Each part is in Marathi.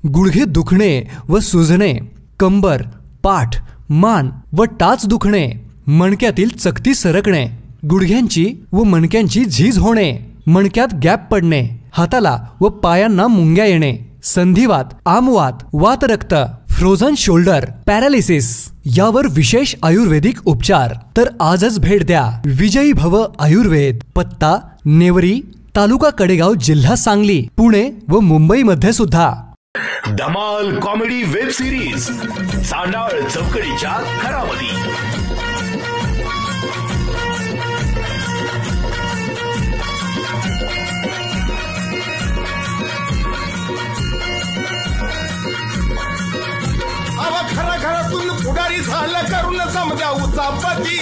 गुडघे दुखणे व सुजणे, कंबर, पाठ, मान व टाच दुखणे, मणक्यातील चकती सरकणे, गुडघ्यांची व मणक्यांची झीज होणे, मणक्यात गॅप पडणे, हाताला व पायांना मुंग्या येणे, संधिवात, आमवात, वातरक्त, फ्रोझन शोल्डर, पॅरालिसिस यावर विशेष आयुर्वेदिक उपचार। तर आजच भेट द्या विजयी भव आयुर्वेद, पत्ता नेवरी, तालुका कडेगाव, जिल्हा सांगली, पुणे व मुंबई मध्ये सुद्धा। धमाल कॉमेडी वेब सिरीज सांडाळ चौकडीच्या घरामध्ये। खरा घरातून पुढारी झालं करून समजा उचापती,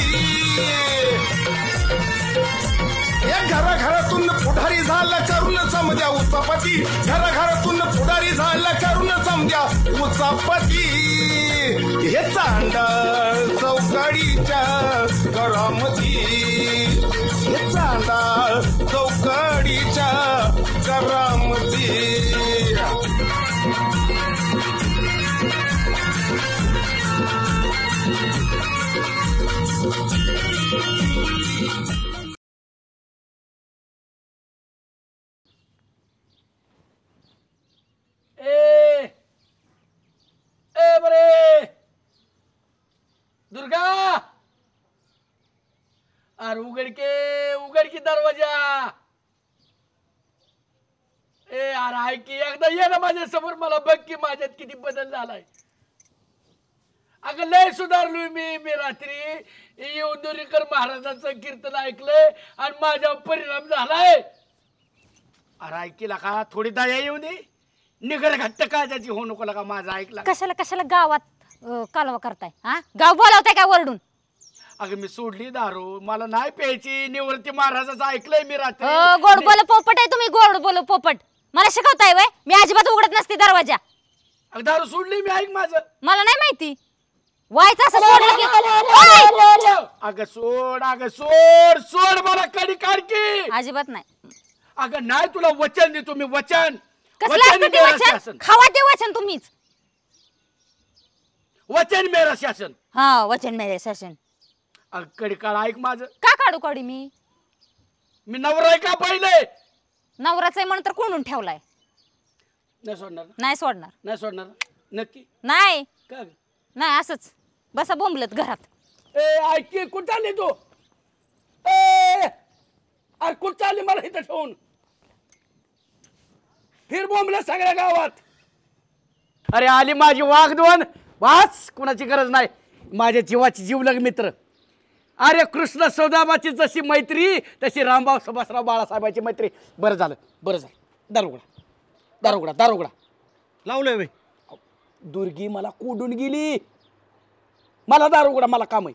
घराघरातून पुढारी झालं करून समजा उचापती, घराघरातून पुढारी झालं करून समजा उचापती। हे चांडाळ चौकडीच्या घरामध्ये, हे चांडाळ चौकडीच्या घरामध्ये। दुर्गा, अरे उघड की दरवाजा। अरे ऐक की एकदा ये ना माझ्या समोर, मला बघ की माझ्यात किती बदल झालाय। अगं लय सुधारलोय मी रात्री येऊन महाराजांचं कीर्तन ऐकलंय आणि माझ्यावर परिणाम झालाय। अरे ऐकीला का थोडी दया येऊ दे, निगर घट्ट काळजाची होऊ नको का माझा ऐकला। कशाला गावात कालवा करताय? हा, गाव बोलावताय का वरडून? अगं मी सोडली दारू, मला नाही प्यायची। निवृत्ती महाराजाचं ऐकलंय मी रात्री। गोड बोल पोपट आहे तुम्ही, गोड बोल पोपट। मला शिकवताय वय? मी अजिबात उघडत नसते दरवाजा। अगं दारू सोडली मी, ऐक माझं। मला नाही माहिती वायचं असं सोडलं की। अगं सोड मला कडी काढ की। अजिबात नाही। अगं नाही, तुला वचन देतो मी, वचन। कसलं वचन? खावा ते वचन तुम्हीच। वचन मेरा शासन। हा, वचन मेरे शासन। कडी काढ, ऐक माझं। का काढू कडी? मी नवरा आहे का पहिले? नवराच आहे म्हणून तर कोणून ठेवलाय। नाही सोडणार? नाही सोडणार नक्की नाही? का नाही, असंच बसा बोंबलत घरात। ऐक की, कुठं चालली तू? अरे कुठं चालली मला इथं ठेवून? फिर बोंबलं सगळ्या गावात। अरे आली माझी वाघ वाच, कुणाची गरज नाही। माझ्या जीवाची जीवलग मित्र। अरे कृष्ण सौदामाची जशी मैत्री, तशी रामभाऊ सुभाषराव बाळासाहेबांची मैत्री। बरं झालं दारुगडा लावलंय वे। दुर्गी मला कोडून गेली, मला दारुगडा, मला काम आहे।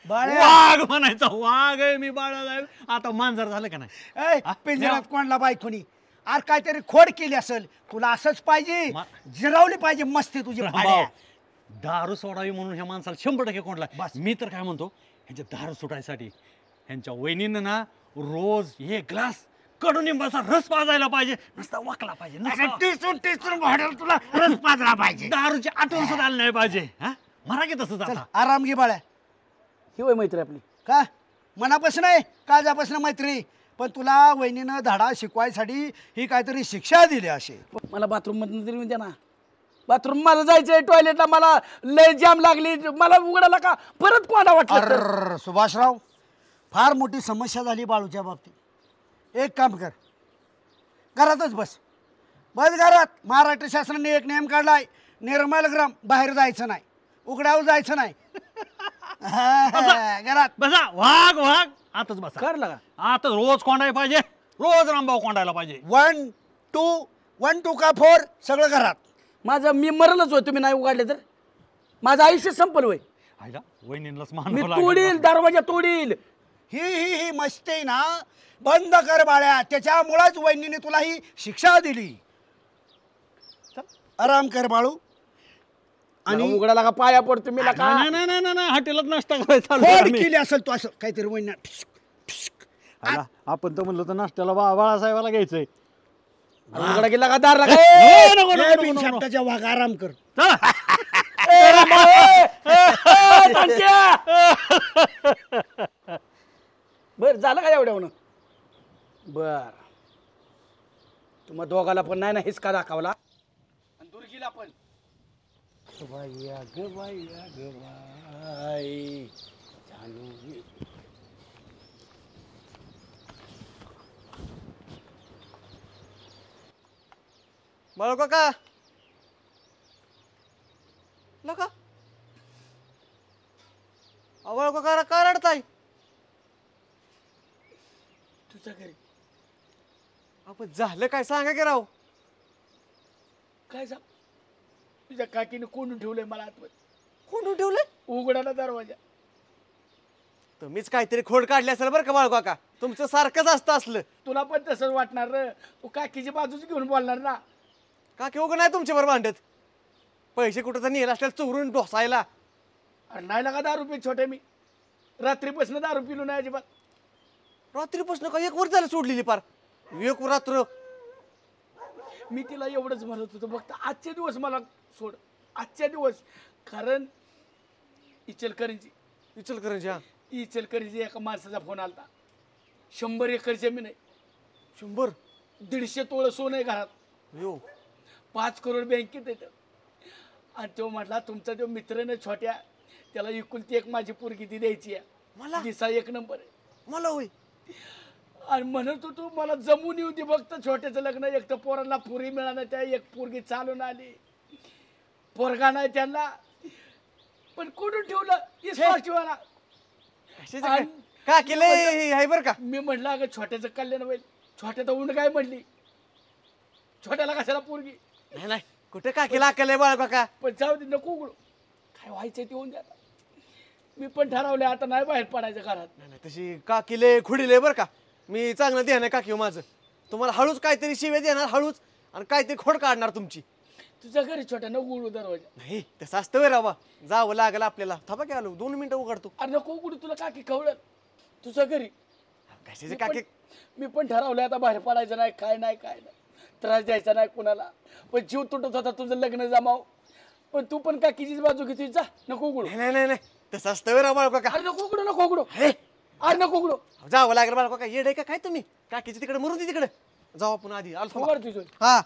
वाघ म्हणायचा, वाघ आहे मी बाळाला। आता मांजर झालं का नाही? पिंजऱ्यात कोणला बायकोनी अरे काहीतरी खोड केली असेल, तुला असंच पाहिजे, जिरवली पाहिजे मस्ती तुझी। दारू सोडावी म्हणून ह्या माणसाला 100% कोणला। मी तर काय म्हणतो, ह्यांच्या दारू सुटायसाठी ह्यांच्या वहिनीनं ना रोज 1 ग्लास कडुनिंबाचा रस पाजायला पाहिजे, नुसता वाकला पाहिजे, टिचून भाडल तुला रस पाजला पाहिजे, दारूची आठवण सुद्धा आली नाही पाहिजे। मरा की तसं जाता। आराम घे बाळा। ही वय मैत्री आपली का मनापासून आहे, काळजापासून मैत्री। पण तुला वहिनीनं धडा शिकवायसाठी ही काहीतरी शिक्षा दिली असे। मला बाथरूम मधून तरी द्या ना, बाथरूम मला जायचंय, टॉयलेटला मला लय जाम लागली, मला उघडायला का परत कोणाला वाटलं? सुभाषराव, फार मोठी समस्या झाली बाळूच्या बाबतीत। एक काम कर, घरातच बस घरात। महाराष्ट्र शासनाने एक नियम काढलाय, निर्मल ग्राम, बाहेर जायचं नाही, उघड्यावर जायचं नाही। घरात बसा। वाघ आताच बसा। कर लगा आता रोज कोंडायला पाहिजे, रोज रामभाऊ कोंडायला पाहिजे। 1 2 का 4 सगळं घरात। माझं मी मरलच होय, तुम्ही नाही उघडले तर माझं आयुष्य संपल होय। वहिनीलाच मी तोडील, दरवाजा तोडील। ही मस्ती ना बंद कर बाळ्या, त्याच्यामुळेच वहिनीने तुला ही शिक्षा दिली। आराम कर बाळू। आणि उघडाला का पाया पडतो मी? नाही हॉटेलात नाश्ता करायचा केली असेल तू असं काहीतरी वहिनी। आपण तर म्हणलं तर नाश्त्याला बाळासाहेबाला घ्यायचंय। उघडा गेला का दार लागा नको, नको, ए, नको, बिन नको, नको. शब्दाच्या वाघ आराम कर. बर झालं का एवढ्यावरून बर तुम्हा दोघाला पण नाही ना हिसका दाखवला आणि दुर्गीला पण बाया ग बाया ग बाई जानू बाळू काका नका बाळू काका का रडताय तुझ्या घरी आपण झालं काय सांगा की राव काय सांग तुझ्या काकीने कोंडून ठेवलंय मला आतमध्ये कोण ठेवलंय उघडाला दरवाजा तुम्हीच काहीतरी खोड काढली असेल बरं का बाळू काका तुमचं सारखंच असतं असलं तुला पण तसंच वाटणार र तू काकीची बाजूच घेऊन बोलणार ना का की उगं नाही तुमच्यावर भांडत पैसे कुठं तर नेला असल्यास चोरून ढोसायला अरे नाही लागा दारू पी छोटे मी रात्रीपासून दारू पिलो नाही अजिबात रात्रीपासून का एक वर झालं सोडलेली पार एक रात्र मी तिला एवढंच म्हणत होतो फक्त आजचे दिवस मला सोड आजच्या दिवस कारण इचलकरंजी इचलकरंजी हा इचलकरंजी एका माणसाचा फोन आलता 100 एकर जमीन आहे 100 150 तोळं सोनं आहे घरात यो 5 करोड बँकेत येतं आणि तो म्हटला तुमचा जो मित्र ना छोट्या त्याला एकुलती एक माझी पोरगी ती द्यायची आहे मला दिसा 1 नंबर आहे मला होय आणि म्हणत होतो मला जमून येऊ दे फक्त छोट्याचं लग्न एक तर पोरांना पुरी मिळालं त्या एक पोरगी चालून आली पोरगा नाही त्यांना पण कुठून ठेवलं इस्पाशिवाला कशाचं काय? का केलं आहे बरं का मी म्हटलं अगं छोट्याचं कल्याण होईल छोट्याचं ऊन काय म्हणली छोट्याला कशाला पोरगी नाही नाही कुठे का केलं अक्कल आहे बाळू काका पण जाऊ दे नको उघडू काय व्हायचं ते होऊन द्या मी पण ठरवले आता नाही बाहेर पडायचं घरात नाही नाही तशी काकीले खुडीले बरं का मी चांगलं ध्यान आहे काकी हो माझं तुम्हाला हळूच काहीतरी शिवे देणार हळूच आणि काहीतरी खोड काढणार तुमची तुझ्या घरी छोट्या नको उघडू दरवाजा नाही तसं असतं वे राबा जावं लागलं आपल्याला थांबा की आलो 2 मिनिटं उघडतो अरे नको उघडू तुला काकी खवळत तुझ्या घरी कशाचे मी काकी मी पण ठरवलं आता बाहेर पडायचं नाही काय नाही त्रास द्यायचा नाही कुणाला पण जीव तुटत होता तुझं लग्न जमाव पण तू पण काकीचीच बाजू घेतोय जा नको उघडू नाही नाही नाही नाही तसं असतं वे राबा काका अरे नको उघडू अरे नको उघडू जावं लागलं बाळा काका येड आहे का काय तुम्ही काकीची तिकडे मरून दे तिकडे जाऊ आपण आधी आलो थांबा. उघड तुझं हा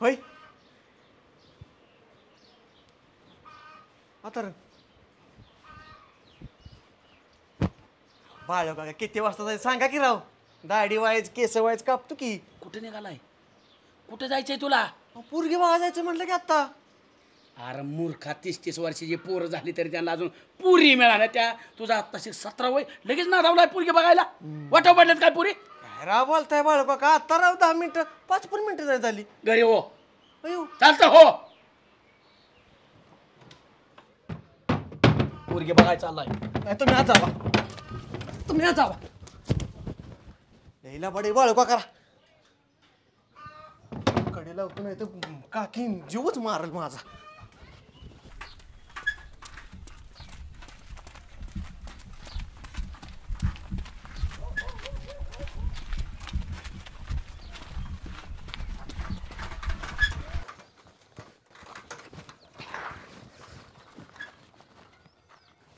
होय आता बाळ काका किती वाजता जायचं सांगा की राव दाढी व्हायच केस व्हायच कापतो की कुठे निघालाय कुठे जायचंय तुला पोरगी बघा जायचं म्हटलं की आता अरे मूर्खा 30-30 वर्षाची पोरं झाली तरी त्यांना अजून पुरी मिळाल्या त्या तुझा आत्ताशी 17 वय लगेच ना धावलाय पुरगी बघायला वाटव पडल्यात काय पुरी काय राव बोलताय बाळ काका आता राव 10 मिनिटं 5 मिनिटं जायचं झाली घरी हो अयो चालतं हो पुरगी बघायला चाललाय नाही तुम्ही आज जावा तुम्ही आज जावा यायला बडे बाळ काका कडे लावतो नाही तर काकी जीवच मारल माझा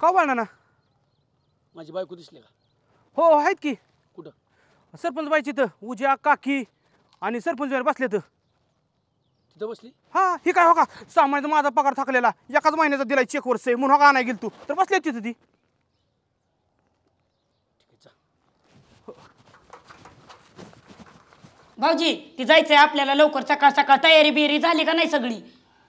का बाळा ना माझी बायको दिसली का हो आहेत की कुठं सरपंच बाईची तर उज्या काकी आणि सरपंच बाई बसले तर तिथं बसली हा हे काय हो का सामान्याचा माझा पगार थकलेला एकाच महिन्याचा दिलाय चेकवर सही म्हणून हो का नाही गेल तू तर बसले तिथं ती भाऊजी ती जायचंय आपल्याला लवकर सकाळ सकाळ तयारी बियारी झाली का नाही सगळी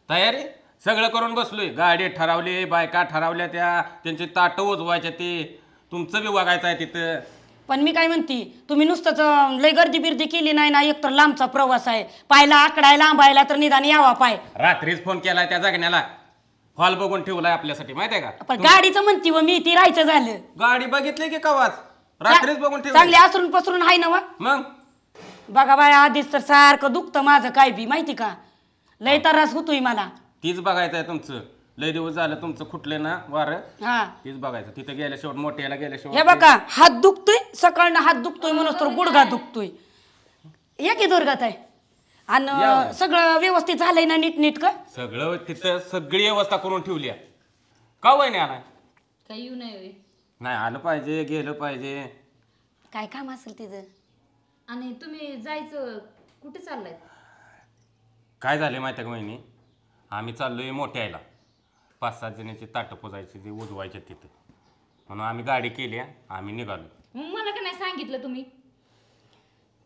तयारी सगळं करून बसलोय गाडी ठरवली बायका ठरवल्या त्या त्यांची ताटं ओझवायच्या ते तुमचं बी वागायचं आहे तिथं पण मी काय म्हणते तुम्ही नुसतंच लय गर्दी बिर्दी केली नाही ना एकतर लांबचा प्रवास आहे पायला आकडाय लांबायला तर निदान यावा पाय रात्रीच फोन केलाय त्या जगण्याला हॉल बघून ठेवलाय आपल्यासाठी माहितीये का पण गाडीचं म्हणती व मी ती राहायचं झालं गाडी बघितली की कवाच रात्रीच बघून चांगली ठेवली आसरून पसरून आहे ना वा मग बघा बाय आधीच तर सारखं दुखतं माझं काय बी माहिती का लय त्रास होतोय मला. तीच बघायचं आहे तुमचं. लय दिवस झालं तुमचं खुटले ना वारं. हा तीच बघायचं. तिथं गेल्याशिवाय मोठ्याला हे गेल्याशिवाय बघा हात दुखतोय सकाळनं हात दुखतोय म्हणून तर गुडघा दुखतोय. या की दुर्गात आहे आणि सगळं व्यवस्थित झालंय ना नीट का? सगळं तिथं सगळी व्यवस्था करून ठेवली आहे. का वय नाही आलाय? काही येऊ नये. नाही आलं पाहिजे, गेलं पाहिजे. काय काम असेल तिचं? आणि तुम्ही जायचं कुठे चाललाय? काय झाले माहिती का वहिनी, आम्ही चाललोय मोठ्याला 5-7 जणांची ताटं पुजायची ती उजवायच्या तिथं, म्हणून आम्ही गाडी केली, आम्ही निघालो. मला का नाही सांगितलं तुम्ही?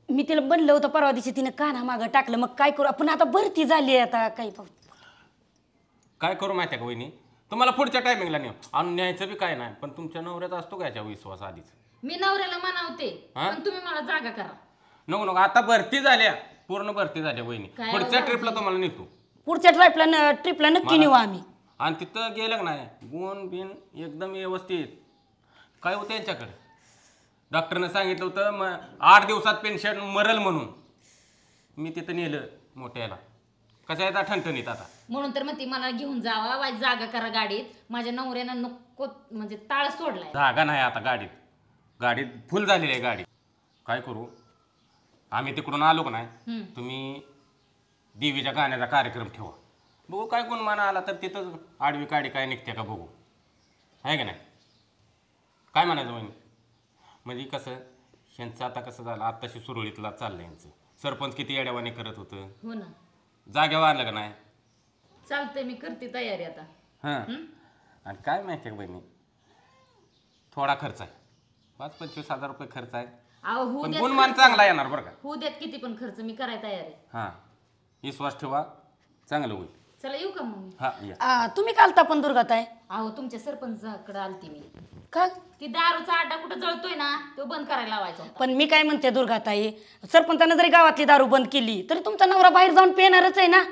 मी तिला बनलं होतं परवा दिवशी, तिने काना मागं टाकलं. मग काय करू आपण, आता भरती झाली आता काही काय करू माहिती का वहिनी, तुम्हाला पुढच्या टायमिंगला नेऊ आणून न्यायचं बी काय नाही, पण तुमच्या नवऱ्याचा असतो का याच्या विश्वास आधीच. मी नवऱ्याला म्हणावते पण तुम्ही मला जागा करा. नको आता भरती झाल्या, पूर्ण भरती झाल्या वहिनी. पुढच्या ट्रिपला तुम्हाला नेतो. पुढच्या ट्रिपला नक्की नेऊ आम्ही. आणि तिथं गेलं नाही गुण बिन एकदम व्यवस्थित. काय होतं यांच्याकडे, डॉक्टरनं सांगितलं होतं मग 8 दिवसात पेशंट मरल म्हणून. मी तिथं नेलं मोठ्याला. कशा येतात ठणठणीत आता, म्हणून तर मग ती मला घेऊन जावा, जागा करा गाडीत. माझ्या नवऱ्यानं नको म्हणजे ताळ सोडलाय. जागा नाही आता गाडीत फुल झालेली आहे गाडी. काय करू, आम्ही तिकडून आलो का नाही, तुम्ही देवीच्या गाण्याचा कार्यक्रम ठेवा. बघू काय कोण माना आला तर तिथं आडवी काडी काय निघते का बघू, आहे का नाही. काय म्हणायचं वहिनी, म्हणजे कसं ह्यांचं आता कसं झालं, आत्ताशी सुरळीतला चाललंय यांचं. सरपंच किती येड्यावाने करत होतं. हो ना, जागेवर आणलं का नाही. चालतंय, मी करते तयारी आता. हां आणि काय माहिती आहे बहिणी, थोडा खर्च आहे, 5-25 हजार रुपये खर्च आहे, पण गुणमान चांगला येणार बरं का. होऊ देत किती पण खर्च, मी करायला तयार आहे. हां विश्वास ठेवा, चांगलं होईल. चला येऊ का मग? हा या. तुम्ही कालता पण दुर्गात आहे. अहो तुमच्या सरपंचाकडे आलती मी. का? ती दारूचा अड्डा कुठं जळतोय ना, तो बंद करायला लावायचा. पण मी काय म्हणते दुर्गाताई, सरपंचानं जरी गावातली दारू बंद केली तरी तुमचा नवरा बाहेर जाऊन पिणारच आहे ना.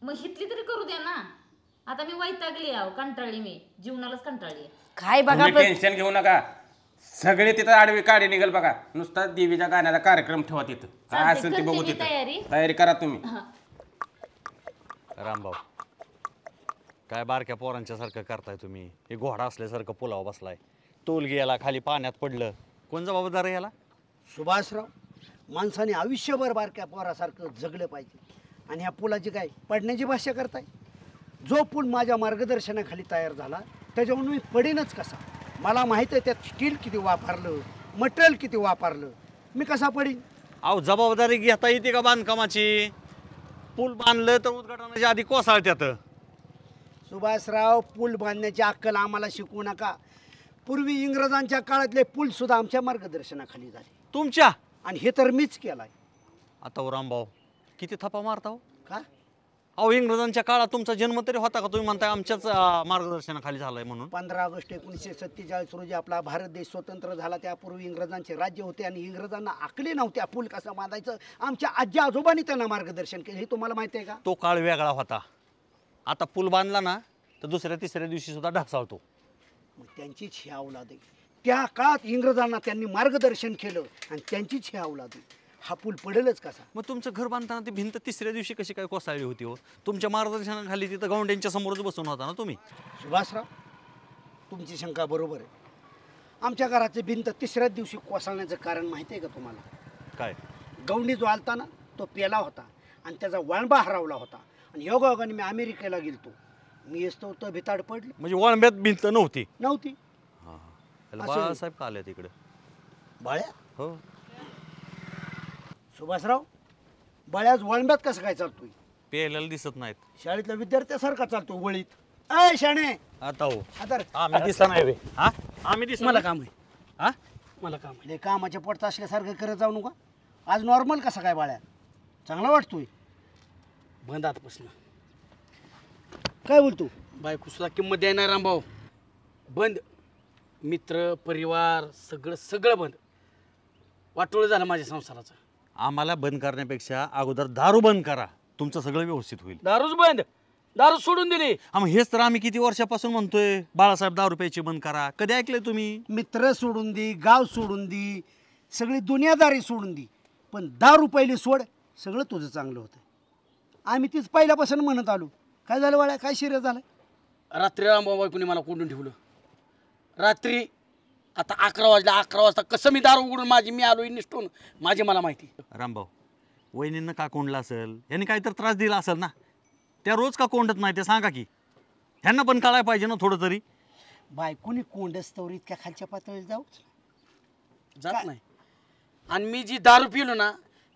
मग हितली तरी करू द्या ना. आता मी वैतागली आहो, कंटाळली, मी जीवनालाच कंटाळली. काय बघा, टेन्शन घेऊ नका, सगळे तिथं आडवी काढी निघेल बघा. नुसता देवीच्या गाण्याचा कार्यक्रम ठेवा तिथं, काय असेल ते बघू. तिथं तयारी करा तुम्ही. रामभाऊ काय बारक्या पोरांच्या सारखं करताय तुम्ही. हे घोडा असल्यासारखं पुलाव बसलाय, तोल गेला खाली पाण्यात पडलं, कोण जबाबदार आहे याला? सुभाषराव, माणसाने आयुष्यभर बारक्या पोरासारखं जगलं पाहिजे, आणि ह्या पुलाची काय पडण्याची भाषा करताय. जो पूल माझ्या मार्गदर्शनाखाली तयार झाला त्याच्यावरून मी पडेनच कसा. मला माहीत आहे त्यात स्टील किती वापरलं, मटेरियल किती वापरलं, मी कसा पडीन. अहो जबाबदारी घेता येते का बांधकामाची? पूल बांधलं तर उद्घाटनाच्या आधी कोसळत्यात. सुभाषराव, पूल बांधण्याची अक्कल आम्हाला शिकवू नका. पूर्वी इंग्रजांच्या काळातले पूल सुद्धा आमच्या मार्गदर्शनाखाली झाले. तुमच्या? आणि हे तर मीच केलाय. आता रामभाऊ किती थपा मारता हो का? अहो इंग्रजांच्या काळात तुमचा जन्म तरी होता का? तुम्ही म्हणताय आमच्याच मार्गदर्शनाखाली झालाय म्हणून. 15 ऑगस्ट 1947 रोजी आपला भारत देश स्वतंत्र झाला. त्यापूर्वी इंग्रजांचे राज्य होते आणि इंग्रजांना आकली नव्हत्या पूल कसं बांधायचं. आमच्या आजी आजोबांनी त्यांना मार्गदर्शन केलं. हे तुम्हाला माहिती आहे का? तो काळ वेगळा होता. आता पूल बांधला ना तर दुसऱ्या-तिसऱ्या दिवशी सुद्धा ढासाळतो. मग त्यांचीच ही औलाद आहे. त्या काळात इंग्रजांना त्यांनी मार्गदर्शन केलं आणि त्यांचीच ही औलाद आहे. हा पूल पडेलच कसा? मग तुमचं घर बांधताना ती भिंत तिसऱ्या दिवशी कशी काय कोसळली होती हो? तुमच्या मार्गदर्शनाखाली तिथं गौंड्यांच्या समोरच बसून होता ना तुम्ही. सुभाषराव, तुमची शंका बरोबर आहे. आमच्या घराची भिंत तिसऱ्याच दिवशी कोसळण्याचं कारण माहिती आहे का तुम्हाला? काय? गौंडी जो आलता ना तो पेला होता आणि त्याचा वळंबा हरवला होता. आणि योगायोगाने मी अमेरिकेला गेलतो. मी येतो तर भिताड पडलं. म्हणजे वळंब्यात भिंत नव्हती? नव्हती. बाळासाहेब का आले तिकडे? बाळ्या? हो. सुभाषराव, बाळ्याच वळंब्यात कसं काय चालतोय? पेल्याला दिसत नाहीत. शाळेतल्या विद्यार्थ्यासारखा चालतोय वळीत. अय शाणे, आता हो आदर आम्ही दिसला नाही बे. हा आम्ही दिसला. मला काम आहे. हा मला काम आहे. कामाच्या पोटचा असल्यासारखं करत जाऊ नका. आज नॉर्मल कसा काय बाळ्या? चांगला वाटतोय. बंद आतापासून. काय बोलतो? बायको सुद्धा किंमत देणार रामभाऊ. बंद. मित्र परिवार सगळं बंद. वाटोळं झालं माझ्या संसाराचं. आम्हाला बंद करण्यापेक्षा अगोदर दारू बंद करा, तुमचं सगळं व्यवस्थित होईल. दारूच बंद? दारू सोडून दिली? मग हेच तर आम्ही किती वर्षापासून म्हणतोय, बाळासाहेब दारू प्यायची बंद करा. कधी ऐकलंय तुम्ही? मित्र सोडून दे, गाव सोडून दे, सगळी दुनियादारी सोडून दे, पण दारू पहिली सोड, सगळं तुझं चांगलं होतं. आम्ही तीच पहिल्यापासून म्हणत आलो. काय झालं वाळ्या, काय शिरत झालं? रात्री रामभाऊ बायकोने मला कोंडून ठेवलं. रात्री आता 11 वाजले. 11 वाजता कसं मी दार उघडून मी आलो निष्ठून माझी मला माहिती. रामभाऊ वहिनींना का कोंडला असेल, यांनी काहीतरी त्रास दिला असेल ना. त्या रोज का कोंडत नाही ते सांगा की, ह्यांना पण कळायला पाहिजे ना थोडं तरी. बायकोनी कोंडस तर इतक्या खालच्या पातळीला जात नाही. आणि मी जी दारू पिलो ना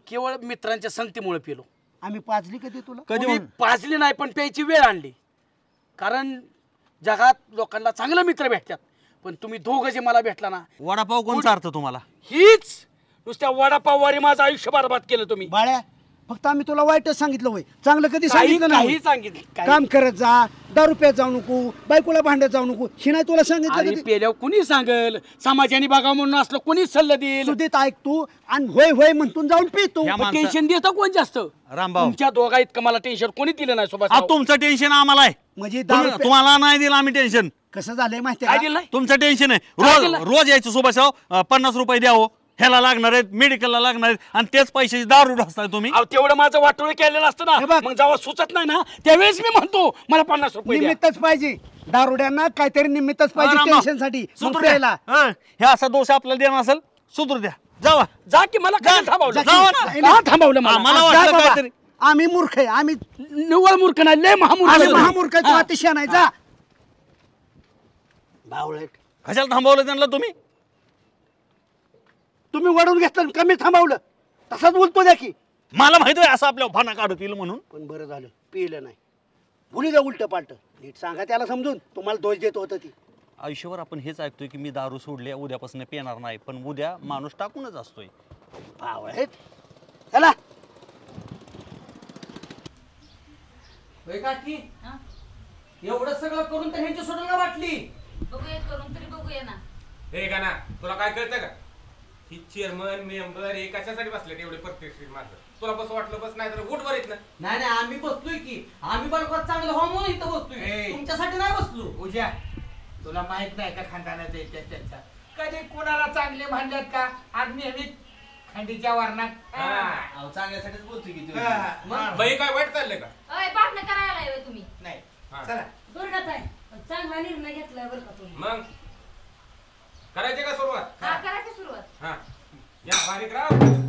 केवळ मित्रांच्या संगतीमुळे पिलो. आम्ही पाजली कधी तुला? कधी पाजली नाही, पण प्यायची वेळ आणली. कारण जगात लोकांना चांगले मित्र भेटतात, पण तुम्ही दोघं जे मला भेटला ना. वडापाव कोणचा अर्थ तुम्हाला? हीच नुसत्या वडापाववारी माझं आयुष्य बरबाद केलं तुम्ही. बाळ्या फक्त आम्ही तुला वाईटच सांगितलं होय, चांगलं कधी सांगितलं नाही. सांगितलं काम करत जा, दारू प्यात जाऊ नको, बायकोला भांडत जाऊ नको, ही नाही तुला सांगितलं कधी? पेल्यावर कुणी सांगल, समाजाने बघा म्हणून असलं कोणी सल्ला देईल. सुधीत ऐक तू आणि होय होय म्हणतून जाऊन पितो. टेन्शन देतं कोण जास्त? रामभाऊ तुमच्या दोघा इतकं मला टेन्शन कोणी दिलं नाही सोबत. तुमचं टेन्शन आम्हाला आहे, म्हणजे तुम्हाला नाही दिलं आम्ही टेन्शन. कसं झालंय माहिती काय आहे? दिलं? तुमचं टेन्शन आहे. रोज यायचं सुभाषराव 50 रुपये द्यावं, ह्याला लागणार आहेत, मेडिकलला लागणार आहेत, आणि तेच पैशाची दारू ढसताय तुम्ही. तेवढं माझं वाटोळ केलेलं असतं ना, मग जेव्हा सुचत नाही ना त्यावेळेस मी म्हणतो मला 50 रुपये द्या. निमित्तच पाहिजे दारुड्यांना, काहीतरी निमित्तच पाहिजे टेन्शन साठी. हे असा दोष आपल्याला देणार असेल सुधरू द्या. जावा जा की. मला काय थांबवलं? का थांबवलं? मला वाटलं काहीतरी. आम्ही मूर्ख आहे, आम्ही निव्वळ मूर्ख नाही, लय महामूर्ख अतिशय नाही. जा बावळट. कशाला थांबवलं त्यांना तुम्ही? तुम्ही वडून घेतलं कमी थांबवलं, तसाच बोलतो द्या की. मला माहिती आहे असं आपल्या भाना काढत येईल म्हणून. पण बरं झालं पिलं नाही. बोली द्या उलट पालट, नीट सांगा त्याला समजून. तुम्हाला दोष देत होतं ती. आयुष्यभर आपण हेच ऐकतोय की मी दारू सोडले, उद्यापासून पिणार नाही, पण उद्या माणूस टाकूनच असतोय. चला काकी एवढं सगळं करून तर ह्यांची सोडायला वाटली. बघूया करून तरी बघूया ना. हे का ना, तुला काय कळतं का? ही चेअरमन मेंबर हे कशासाठी बसले एवढे प्रत्येक माझं? तुला बस वाटलं बस, नाही तर उठ वर येत ना. नाही आम्ही बसलोय की, आम्ही बरोबर चांगलं हो म्हणून इथं बसतोय, तुमच्यासाठी नाही बसलो. पूजा तुला माहित नाही का खानदानाचा इतिहास त्यांचा? कधी कोणाला चांगले म्हणतात का? आज नेहमी खंडीच्या वर्णात चांगल्यासाठीच बोलतोय की. बाई काय वाईट चाललंय का? भांडणं करायला आहे तुम्ही? नाही. चला दुर्गात आहे, चांगला निर्णय घेतलाय बरं का तुम्ही. मग करायचे का सुरुवात? करायची सुरुवात. हा या बारीक राव.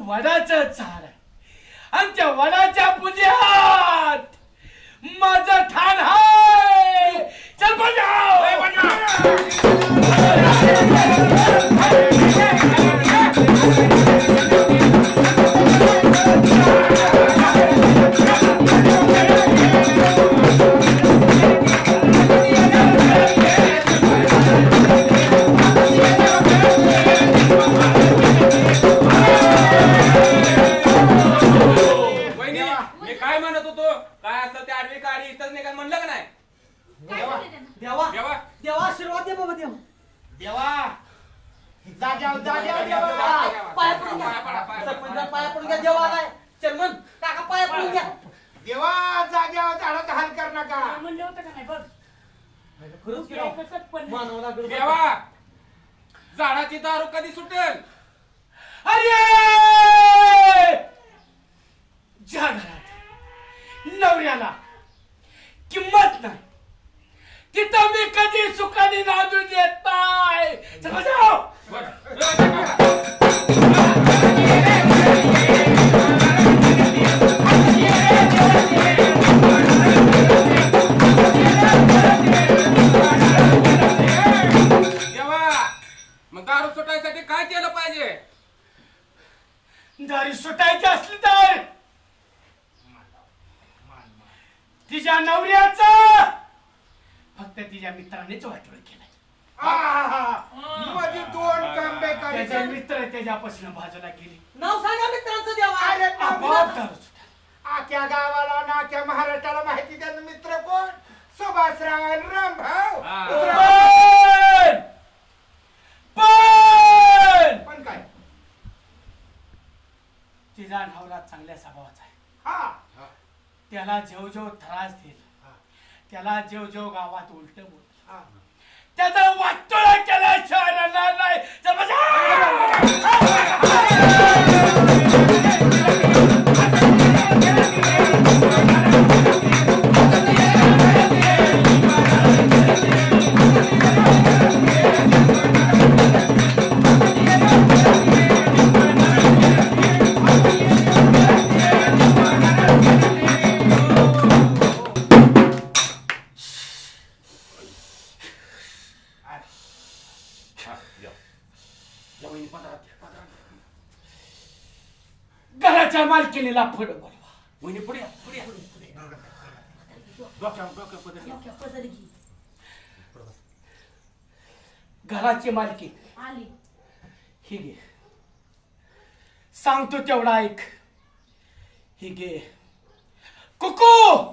वडाचं झाड आणि त्या वडाच्या पुजात माझं ठाण हाय. चल बजाव. देवाला चर्मन काका पाय पडून घ्या. देवा जाग्यावर झाडाचा हाल कर नका. म्हणलं होतं का नाही बघ खरंच ते कसं पण मानव लागलं. देवा झाडाची दारू कधी सुटेल? अरे ज्या घरात नवऱ्याला किंमत नाही तिथं मी कधी सुखाने नांदू देत नाही. चला जाऊ. देवा मग दारू सुटायसाठी काय केलं पाहिजे? दारी सुटायची असली तर तिच्या नवऱ्याचं फक्त तिच्या मित्रानेच वाटोळ केलंय. मध्ये 2 कांबे त्याचे करायचे. मित्र त्याच्यापासून बाजूला गेली. नाव सांगा मित्रांचं देवा. अरे आपोआप दारू सुटली. आख्या गावाला ना आख्या महाराष्ट्राला माहिती त्याचा मित्र कोण? सुभाषराव रामभाऊ. पण काय तिचा नवरा चांगल्या स्वभावाचा आहे. हा त्याला जेव जेव त्रास देईल त्याला जेव जेव गावात उलट बोल हा. त्याचा वाटोळा केला शहराला नाही. घराच्या मालकीनीला पुढे बोलवा. वहिनी पुढे या, पुढे या. घराची मालकी आली. ही घे. सांगतो तेवढा ऐक. ही घे कुकू.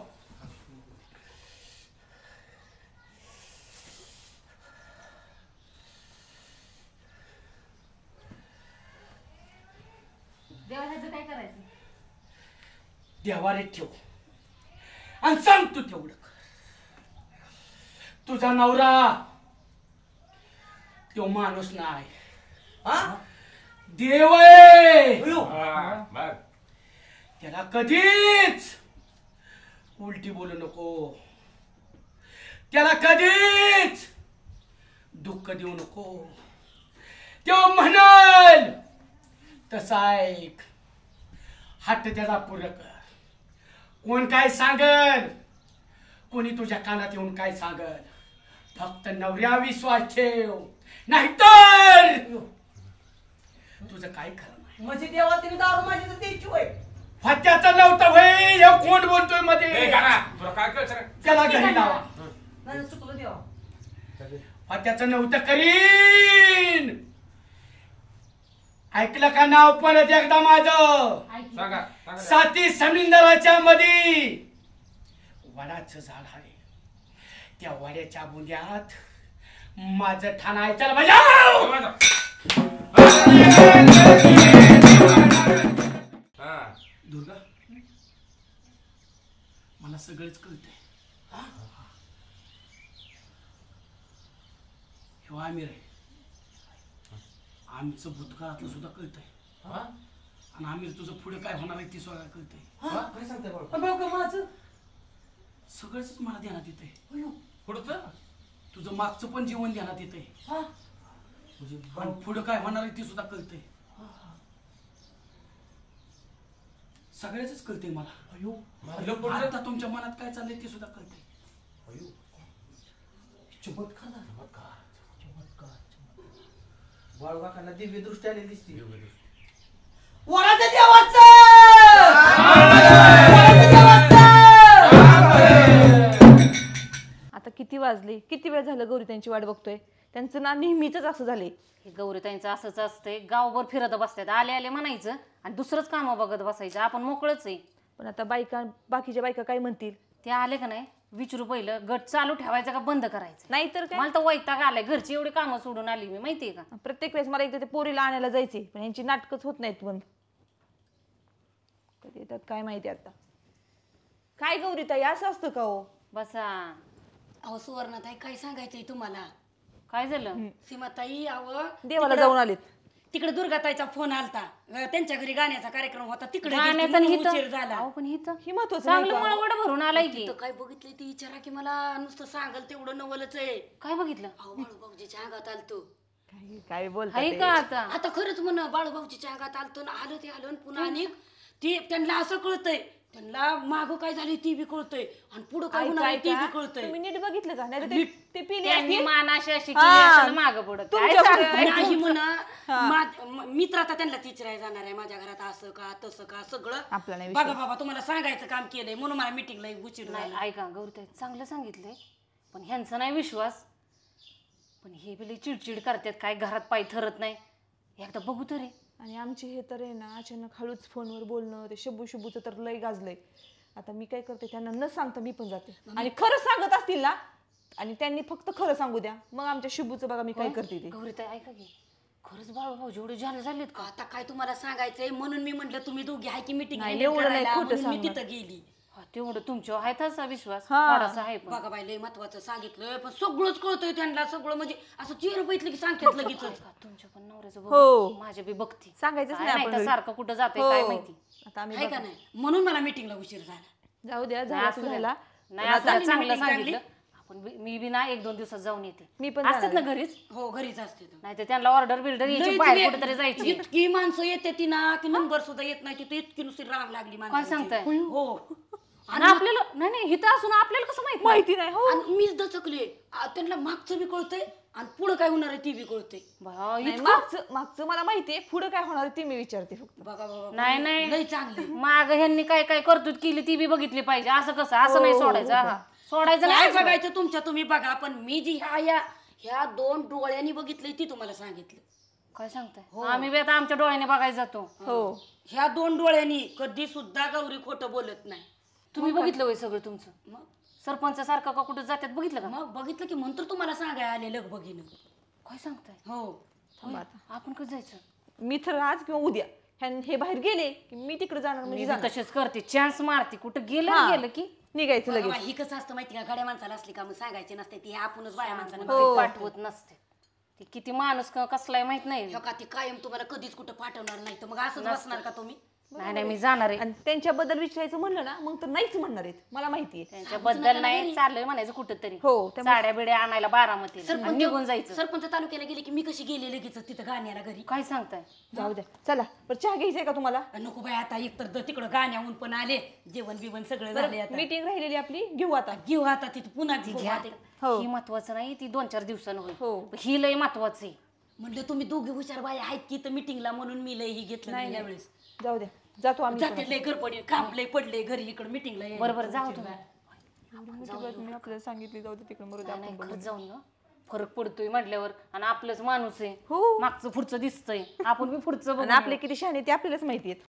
देवा ह्याचं काय करायचं? देवारे ठेव आणि सांग तू तेवढं कर. तुझा नवरा तो माणूस नाही देव आहे. बघ त्याला कधीच उलटी बोलू नको. त्याला कधीच दुःख देऊ नको. तो म्हणाल तसा ऐक. हट्ट त्याचा पुरं कर. कोण काय सांगल कोणी तुझ्या कानात येऊन काय सांगल फक्त नवऱ्या विश्वास ठेव नाहीतर तुझं काय खरं नाही. म्हणजे देवा तिने दारू माझी तर द्यायची होय. फत्याचं नव्हतं भाई. हे कोण बोलतोय ए, मध्ये? गाणा, तुला काय कळतं रे? त्याला घरी लावा. नाही चुकलं देवा. फत्याचं नव्हतं करीन. ऐकलं का नाव परत एकदा माझं? सांगा सांगा. साती समुद्राच्या मध्ये वडाचं झाड आहे. त्या वड्याच्या बुंद्यात माझं ठाण आहे. चला बजाव. दुर्गा मला सगळंच कळतंय. हे आमिर आहे. आमचं भूतकाळातलं सुद्धा कळतंय आणि आमिर तुझं पुढे काय होणार आहे ते सुद्धा कळतंय. काय सांगताय बाबा? सगळंच मला ध्यानात येतंय. पुढचं तुझं मागचं पण जीवन ध्यानात येतंय आणि पुढे काय होणार आहे ते सुद्धा कळतंय. सगळ्याच कळतंय मला. आता तुमच्या मनात काय चाललंय ते सुद्धा कळतंय. चमत्कार बाळवाकांना दिव्य दृष्टी आलेली दिसते. वराच्या देवाचं! आता किती वाजले? किती वेळ झालं गौरी त्यांची वाट बघतोय. त्यांचं ना नेहमीच असं झालंय. हे गौरीताईंचं असंच असतंय. गावभर फिरत बसतात. आले आले म्हणायचं आणि दुसरंच काम बघत बसायचं. आपण मोकळच आहे. पण आता बाकीच्या बायका काय म्हणतील? ते आले का नाही विचारू पहिलं गट चालू ठेवायचा का बंद करायचं. नाहीतर काय. मला तर वैताग आलाय. घरची एवढी कामं सोडून आली मी माहितीये का. प्रत्येक वेळेस मला एकदा ते पोरीला आणायला जायचे पण यांची नाटकच होत नाहीत बंद. कधी येतात काय माहिती आता. काय गौरीताई असं असतं का हो? बसा. अहो सुवर्णाताई काय सांगायचंय तुम्हाला? काय झालं? सीमाताई अहो देवाला जाऊन आलेत. तिकडे दुर्गाताईचा फोन आलता. त्यांच्या घरी गाण्याचा कार्यक्रम होता तिकडे गाण्याचा उशीर झाला. अहो पण हिथं ही महत्वाचं चांगलं मळवड भरून आलाय की. तिथं काय बघितलंय ती विचारा की मला नुसतं सांगल तेवढं नवलच आहे. काय बघितलं? अहो बाळूभाऊजीच्या अंगात आलतो. काय आहे का आता? आता खरंच म्हण बाळूभाऊजीच्या अंगात आलतो ना आलं ते आलं आणि पुन्हा आणि ती त्यांना असं कळतंय त्यांना मागं काय झाली ती बी कळतंय आणि पुढं काय होणार आहे ते बी कळतंय. तुम्ही नीट बघितलं का? नाही ते पिली त्यांनी असतील. मान अशी अशी केली असेल मागं पुढं. काय सांगताय? नाही म्हणा मित्र आता त्यांना विचारायला जाणार आहे माझ्या घरात असं का तसं का सगळं आपला नाही बघा बाबा तुम्हाला सांगायचं काम केलंय म्हणून मला मिटिंगला उशीर नाही झाला. ऐका गौरीताई चांगलं सांगितलंय पण ह्यांचा नाही विश्वास. पण हे बी लई चिडचिड करतात काय घरात पाय ठरत नाही. एकदा बघू तरी. आणि आमचे हे तर आहे ना अचानक हळूच फोनवर बोलणं ते शब्बूचं तर लय गाजलंय. आता मी काय करते त्यांना न सांगता मी पण जाते आणि खरं सांगत असतील ना आणि त्यांनी फक्त खरं सांगू द्या मग आमच्या शुभूचं बघा मी काय करते ते. गौरीताई ऐका की खरंच बाळूभाऊ जेवढे झालेत का? आता काय तुम्हाला सांगायचंय म्हणून मी म्हटलं तुम्ही दोघी आहे की मिटिंग नाही, एवढं नाही, खोटं मी सांगणार. तिथं गेली. तेवढं तुमच्यावर आहे तसा विश्वास थोडासा आहे पण. बघा बाई लय महत्वाचं सांगितलं पण सगळंच कळतंय त्यांना सगळं म्हणजे असं चेहरा बघितलं की सांगतात लगेच. तुमच्या पण नवऱ्याचं हो. बघू माझ्या बी बघती सांगायचंच काय नाही नाही आपण तर घरी. सारखं कुठं जाते हो. काय माहिती. आता आम्ही आहे का नाही म्हणून मला मिटिंगला उशीर झाला. जाऊ द्या नाही, असू द्या. झाला नाही असं चांगलं सांगितलं आपण मी बी ना 1-2 दिवसात जाऊन येते. मी पण असतात ना घरीच. हो घरीच असते. नाही तर त्यांना ऑर्डर बिल्डर यायची बाहेर कुठेतरी जायची. इतकी माणसं येते ती ना की नंबर सुद्धा येत नाही तिथे इतकी नुसती रांग लागली काय माणसाची. सांगताय? हो आणि आपल्याला नाही इथं असून आपल्याला कसं माहिती नाही हो. आणि मीच दचकले त्यांना मागचं बी कळतंय आणि पुढं काय होणार आहे ती बी कळतंय. मागचं मला माहितीये पुढे काय होणार ती मी विचारते फक्त. बघा बाबा नाही लय चांगले माग ह्यांनी काय काय करतूत केली ती बी बघितली पाहिजे. असं कसं असं नाही सोडायचं. हा सोडायचं काय नाही. बघायचं तुमच्या तुम्ही बघा पण मी जी ह्या 2 डोळ्यांनी बघितलंय ती तुम्हाला सांगितलं. काय सांगताय? आम्ही बी आता आमच्या डोळ्याने बघायला जातो. हो ह्या 2 डोळ्यांनी कधी सुद्धा गौरी खोटं बोलत नाही. तुम्ही बघितलं होय सगळं तुमचं? मग सरपंच सारखं का कुठं जातात बघितलं का? मग बघितलं की म्हणतो तुम्हाला सांगाय आले लगबगीनं. काय सांगताय? हो आपण कसं जायचं? मी तर आज किंवा उद्या हे बाहेर गेले की मी तिकडे जाणार म्हणजे मी जाणार. तसेच करते चान्स मारते कुठं गेलं की निघायचं लगेच. ही कसं असतं माहिती का गाड्या माणसाला असली का मग सांगायची नसते ती आपणच बाया माणसाला पाठवत नसते. ती किती माणूस कसलाय माहित नाही. का ती कायम तुम्हाला कधीच कुठं पाठवणार नाही तर मग असंच बसणार का तुम्ही? नाही मी जाणार आहे. आणि त्यांच्याबद्दल विचारायचं म्हणलं ना मग तर नाहीच म्हणणार आहेत मला माहितीये. त्यांच्याबद्दल नाही चाललंय म्हणायचं कुठंतरी. हो साड्या बिड्या आणायला बारामतीला निघून जायचं. सरपंच तालुक्याला गेले की मी कशी गेले लगेच तिथं गाण्याला घरी. काय सांगताय? जाऊ द्या चला बरं चहा घ्यायचंय का तुम्हाला? नको बाई आता एकतर तिकडं गाण्याहून पण आले जेवण बिवण सगळं झाले. आता मीटिंग राहिलेली आपली घेऊ आता तिथे पुन्हा ही महत्वाचं नाही ती 2-4 दिवसानं होईल. ही लय महत्वाचं आहे. म्हणलं तुम्ही दोघे हुशार बाई आहेत की तर मीटिंगला म्हणून मी लय ही घेतलं नाही यावेळेस. जाऊ द्या जातो आम्ही. जाते लय घर पडले काम लय पडले घरी इकडे मीटिंगला. बरोबर जाऊ तुम्ही. मी आपल्याला सांगितली जाऊ दे तिकडे नाही खरंच जाऊन ना फरक पडतोय म्हटल्यावर. आणि आपलंच माणूस आहे. हो मागचं पुढचं दिसतंय आपण बी पुढचं बघू. आपले किती शहाणे ते आपल्यालाच माहिती आहेत.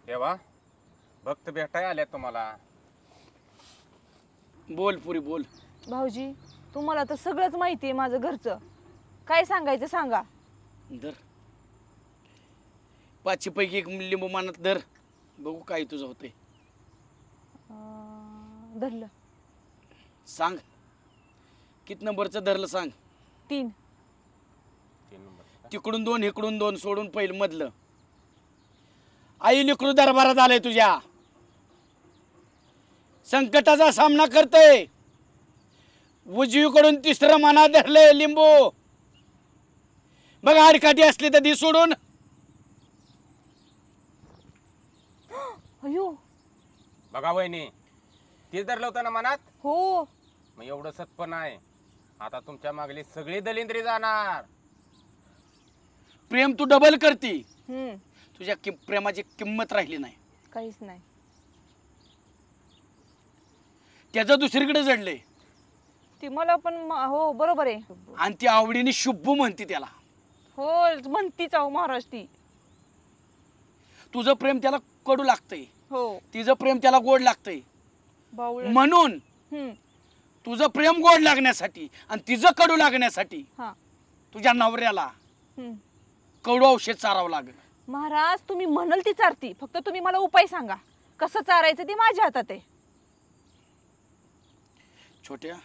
देवा भक्त भेटाय आले तुम्हाला. बोल पुरी बोल. भाऊजी तुम्हाला तर सगळंच माहिती आहे माझं घरचं. काय सांगायचं सांगा. धर 5 पैकी 1 लिंबू मानत धर बघू काय तुझं होतंय. धरलं. सांग किती नंबरचं धरलं सांग. 3 तिकडून 2 इकडून 2 सोडून पहिलं मधलं. आई लेकरू दरबारात आलंय तुझ्या. संकटाचा सामना करतोय. उजवीकडून 3रं मना धरलंय लिंबू. बघ आडकाठी असली तर दी सोडून. अयो बघा वहिनी तीच धरलं होतं ना मनात. हो मग एवढं सत्पण आहे. आता तुमच्या मागली सगळी दलिंद्री जाणार. प्रेम तू डबल करती. तुझ्या प्रेमाची किंमत राहिली नाही. काहीच नाही. त्याचं दुसरीकडे जडलंय. ती मला पण हो बरोबर आहे. आणि ती आवडीने शुभ्भू म्हणते त्याला. हो म्हणतीच आहो महाराज ती. तुझं प्रेम त्याला कडू लागतंय, हो तिचं प्रेम त्याला गोड लागतंय. बावळ. म्हणून हम्म. तुझं प्रेम गोड लागण्यासाठी आणि तिचं कडू लागण्यासाठी हा. तुझ्या नवऱ्याला हम्म. कडू औषध चारावं लागेल. महाराज तुम्ही म्हणाल ती चारती, फक्त तुम्ही मला उपाय सांगा कसं चारायचं ते माझ्या हातात आहे. छोट्या,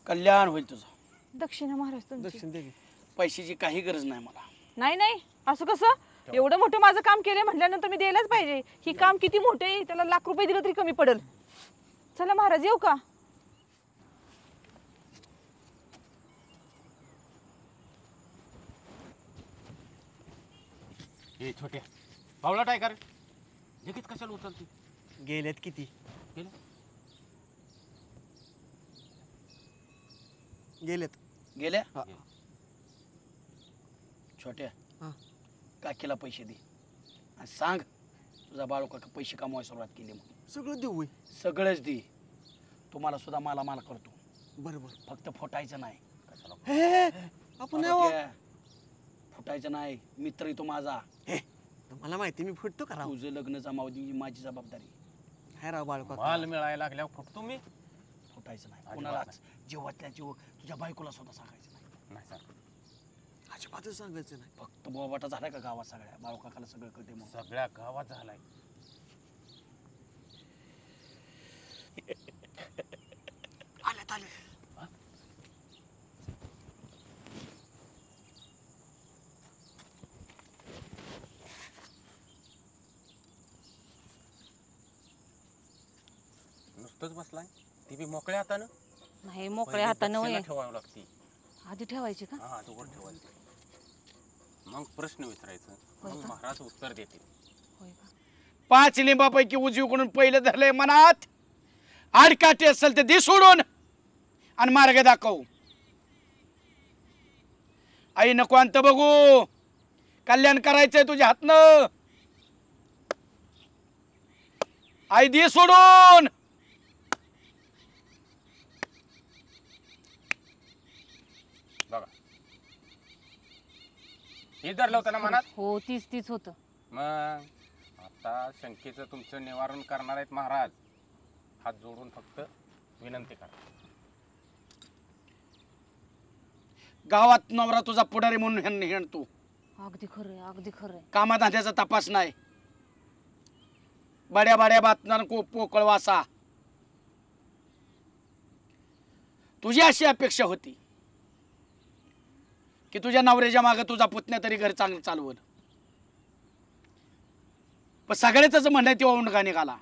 कल्याण होईल तुझं. दक्षिणा महाराज तुमची. दक्षिण दे की. पैशाची काही गरज नाही मला. नाही नाही असं कसं, एवढं मोठं माझं काम केलंय म्हटल्यानंतर मी द्यायलाच पाहिजे. ही काम किती मोठे आहे, त्याला लाख रुपये दिलं तरी कमी पडेल. चला महाराज येऊ का? हे छोट्या पावला काय कर लगेच कशाला उचलते? गेलेत किती? गेले गेलेत. गेल्या. हा. छोट्या, हा. काकीला पैसे दे आणि सांग तुझा बाळू काका पैसे कमवायला सुरुवात केली म्हणून. सगळं देऊ होय. सगळंच दे. तुम्हाला सुद्धा मालामाल करतो. बरोबर. फक्त फुटायचं नाही. कशाला आपण नाही हो. फुटायचं नाही. मित्र तो माझा. मला माहिती मी फुटतो का राव? तुझं लग्न जमाव दी माझी जबाबदारी. हाय राव बाळका. माल मिळायला लागल्यावर फुटतो मी. फुटायचं नाही कोणालाच. जेव्हातल्या जेव्हा तुझ्या बायकोला सुद्धा सांगायचं नाही. नाही सर, अजिबातच सांगायचं नाही. फक्त बोबाटा झालाय का गावात सगळ्या? बाळू काकाला सगळं कळते मग. सगळ्या गावात झालाय. आलेत आले. नुसतंच बसलाय. ती बी मोकळ्या हातानं. नाही मोकळ्या हातानं दक्षिणा होय. ठेवावं लागते. आधी ठेवायची का? हा आधी वर ठेवायचं. मग प्रश्न विचारायचं, मग महाराज उत्तर देतील. होय का? 5 लिंबापैकी उजवीकडून पहिलं धरलंय मनात. आडकाठी असेल ते दे सोडून आणि मार्ग दाखव. आई नको अंत बघू. कल्याण करायचंय तुझ्या हातनं. आई दे सोडून. बघा हे धरलं होतं ना मनात. हो तीच होतं. मग आता शंकेचं तुमचं निवारण करणार आहेत महाराज. हात जोडून फक्त विनंती करा. गावात नवरा तुझा पुढारी म्हणून हिंडतो. अगदी खरंय, अगदी खरंय. कामाधंद्याचा तपास नाही. बड्या बड्या बातम्या पोकळ वासा. तुझी अशी अपेक्षा होती की तुझ्या नवऱ्याच्या मागे तुझा पुतण्या तरी घर चांगलं चालवल. पण सगळ्याच म्हणणं तेव्हा उंडका निघाला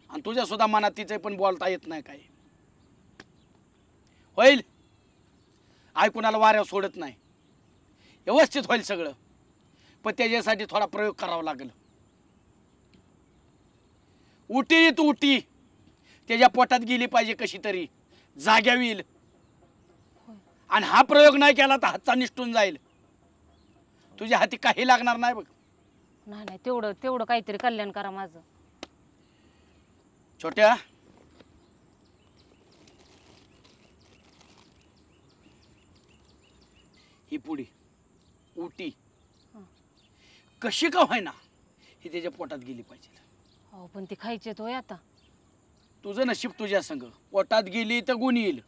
आणि तुझ्या सुद्धा मनात तिचे पण बोलता येत नाही. काय होईल? आई कुणाला वाऱ्यावर सोडत नाही. व्यवस्थित होईल सगळं. पण त्याच्यासाठी थोडा प्रयोग करावा लागेल. उटी तू उटी त्याच्या पोटात गेली पाहिजे कशी तरी. जाग्या होईल. आणि हा प्रयोग नाही केला तर हातचा निष्ठून जाईल. तुझ्या हाती काही लागणार नाही बघ. नाही तेवढं काहीतरी कल्याण करा माझं. छोट्या, ही पुढी उटी कशी का व्हायना ही त्याच्या पोटात गेली पाहिजे. हो पण ती खायची होय आता. तुझं नशीब तुझ्या संग. पोटात गेली तर गुण येईल.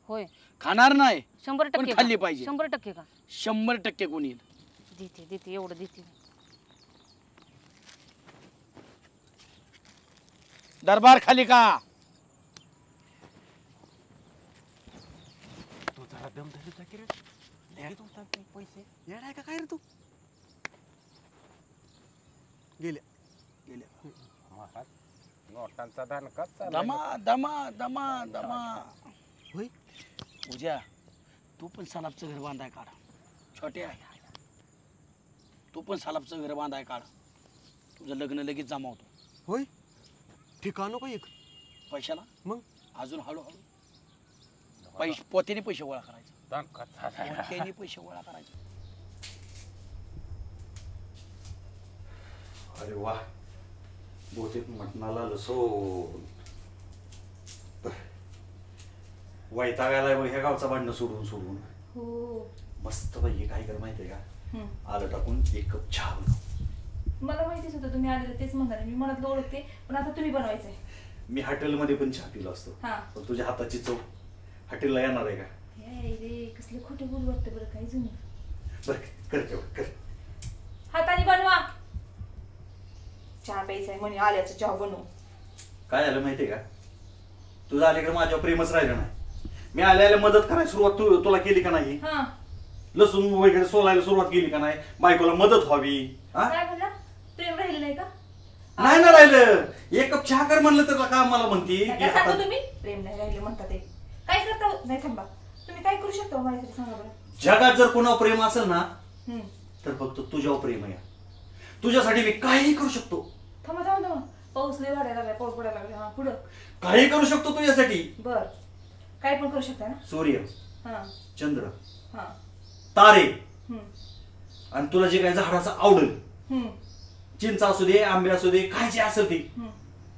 होय खाणार नाही 100% पण का? खाल्ली पाहिजे. 100% का? 100% गुण येईल. देते एवढं देते. दरबार खाली का? तू जरा दम धरायचा की रे. लगेच उचलते पैसे. येड आहे का काय रे तू? गेले गेले. महाराज नोटांचा धनका दमा दमा दमा दमा. होय उद्या तू पण सलाबचं घर बांधाय काढ. छोट्या तू पण सलाबचं घर बांधाय काढ. तुझं लग्न लगेच जमावतो. होय ठिकाण नको एक पैशाला. मग अजून हळूहळू पैसे पोत्याने पैसे गोळा करायचे पोत्याने पैसे गोळा करायचे. अरे वा बहुतेक मटणाला लसो वैतागायला ह्या गावचा भांडणं सोडून सोडून. हो मस्त पाहिजे. काय कर माहितीये का, आलं टाकून 1 कप चहा बनव. मला माहितीच होतं तुम्ही आलेलं, तेच म्हणणार मी मनात ओळखते, पण आता तुम्ही बनवायचंय. मी हॉटेलमध्ये पण चहा पिलो असतो, पण तुझ्या हाताची चव हॉटेलला येणार आहे का? रे कसले खोटे बोल वाटते बरं, काही जुनं. बरं कर तेवढं कर. हाताने बनवा. चहा प्यायचाय म्हणे, आल्याचं चहा बनव. काय झालं माहितीये का, तुझं अलीकडे माझ्यावर प्रेमच राहिलं नाही. मी आल्याला मदत करायला सुरुवात तुला केली का नाही? लसूण वगैरे सोलायला सुरुवात केली का नाही? बायकोला मदत व्हावी. काय म्हणला, प्रेम राहिलं नाही का? नाही ना राहिलं. 1 कप चहा कर म्हणलं तर का मला म्हणती सांगतो तुम्ही प्रेम नाही राहिलं म्हणता. ते काय करता नाही, थांबा तुम्ही काय करू शकता माझ्यासाठी सांगा बरं. जगात जर कोणावर प्रेम असेल ना तर फक्त तुझ्यावर प्रेम आहे. तुझ्यासाठी मी काहीही करू शकतो. थांबा थांबा थांबा, पाऊस लय वाढायला लागलाय, पाऊस पडायला लागला. हा पुढं काही करू शकतो तुझ्यासाठी. बर काय पण करू शकता ना. सूर्य, चंद्र, तारे, आणि तुला जे काही झाडाचं आवडेल, चिंच असू दे, आंबे असू दे, काय जे असेल ते,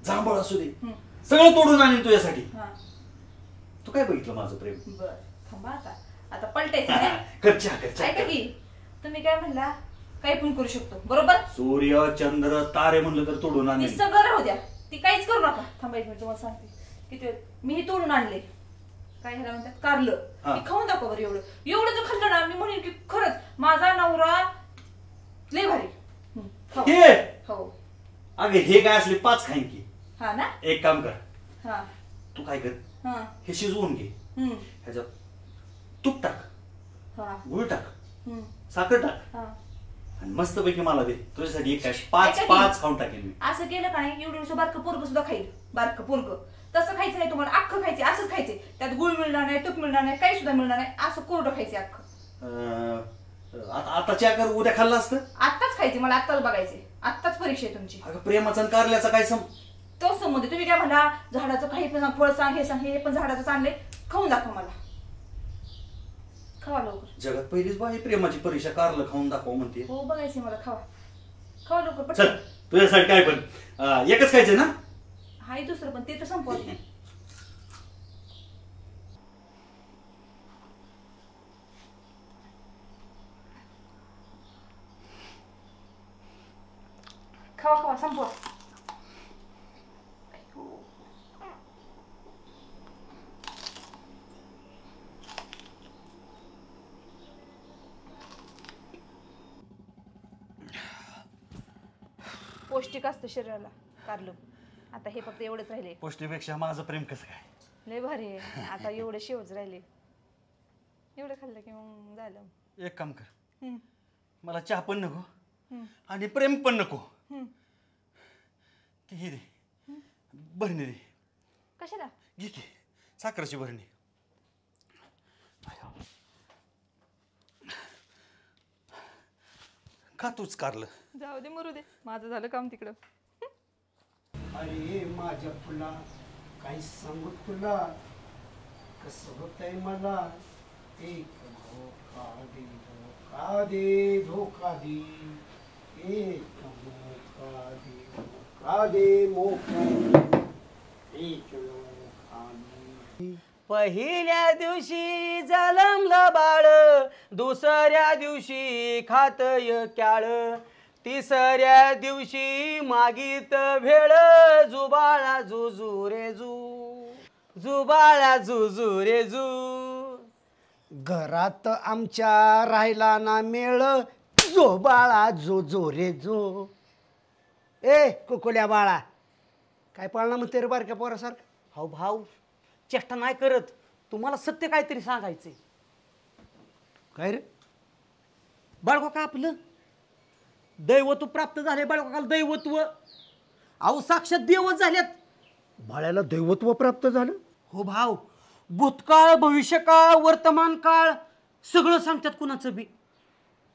जांभळ असू दे, सगळं तोडून आणीन तुझ्यासाठी. तू काय बघितलं माझं प्रेम? बर थांबा, आता पलटायचं. करच्या ऐका की, तुम्ही काय म्हणला काही पण करू शकतो, बरोबर? सूर्य, चंद्र, तारे म्हणलं तर तोडून आणीन. ती सगळं राहू द्या, ती काहीच करू नका. थांबा 1 मिनिट, तुम्हाला सांगते किती मी हे तोडून आणले. काय ह्याला म्हणतात, कारलं. खाऊन दाखवा बरं. एवढं एवढं जर खाल्लं ना, मी म्हणेन की खरंच माझा नवरा लय भारी. हो अगे हे काय असले 5 खाईन की. हा ना, एक काम कर, तू काय कर, हे शिजवून घे, ह्याच्यात तूप टाक, गुळ टाक, साखर टाक, आणि मस्त पैकी मला दे. तुझ्यासाठी एक 5 खाऊन टाकेन मी. असं केलं का नाही, एवढं बारकं पोरग सुद्धा खाईल. बारकं पोरग तसं खायचं नाही तुम्हाला, अख्खं खायचे, असंच खायचे. त्यात गुळ मिळणार नाही, तूप मिळणार नाही, काही सुद्धा मिळणार नाही. असं कोरडं खायचे अख्खं. आता चहा कर, उद्या खाल्लं असतं. आत्ताच खायचे, मला आत्ताच बघायचे. आत्ताच परीक्षा आहे तुमची. प्रेमाचा आणि कारल्याचा काय तोच संबंध. तुम्ही काय म्हणा, झाडाचं काही पण फळ सांग, हे सांग, हे पण झाडाचं आणले, खाऊन दाखव मला. खावा लवकर. जगात पहिलीच बाई प्रेमाची परीक्षा कारलं खाऊन दाखव म्हणते. हो बघायचे मला, खावा खावा लवकर. चल तुझ्यासाठी काय पण एकच खायचंय ना. हाय दुसरं पण, ते तर संपवत नाही. खावा खावा संपवा. पौष्टिक असतं शरीराला कारलं. आता हे फक्त एवढंच राहिले. पौष्टिकपेक्षा माझं प्रेम कसं काय लय भारी आहे. आता एवढे शेवच राहिले, एवढं खाल्लं की मग झालं. एक काम कर, मला चहा पण नको आणि प्रेम पण नको. हे दे, भरणी दे. कशाला? घे की साखरेची भरणी. का तूच कारलं? जाऊ दे, मरू दे, माझं झालं काम तिकडं. अरे माझ्या फुला, काही सांगू तुला कसं होतंय मला. एक धोका दे, धोका दे, धोका दे, एक धोका दे, धोका दे, मोका दे, एक धोका दे. पहिल्या दिवशी जलमलं बाळ, दुसऱ्या दिवशी खातय क्याळ, तिसऱ्या दिवशी मागीत भेळ, जुबाळा जुजू रे जू, जुबाळा जुजू रे जू. घरात आमच्या राहिला ना मेळ, जो बाळा जो जो रे जो. ए कुकुल्या बाळा, काय पाळणा म्हणते रे बारक्या पोरासारखं? हो भाऊ, चेष्टा नाही करत, तुम्हाला सत्य काहीतरी सांगायचंय. काय रे बाळका? का आपलं दैवत्व प्राप्त झाले बाळकाला. दैवत्व अहो साक्षात देवच झाल्यात. बाळ्याला दैवत्व प्राप्त झालं? हो भाऊ, भूतकाळ, भविष्यकाळ, वर्तमान काळ सगळं सांगतात कुणाचं बी.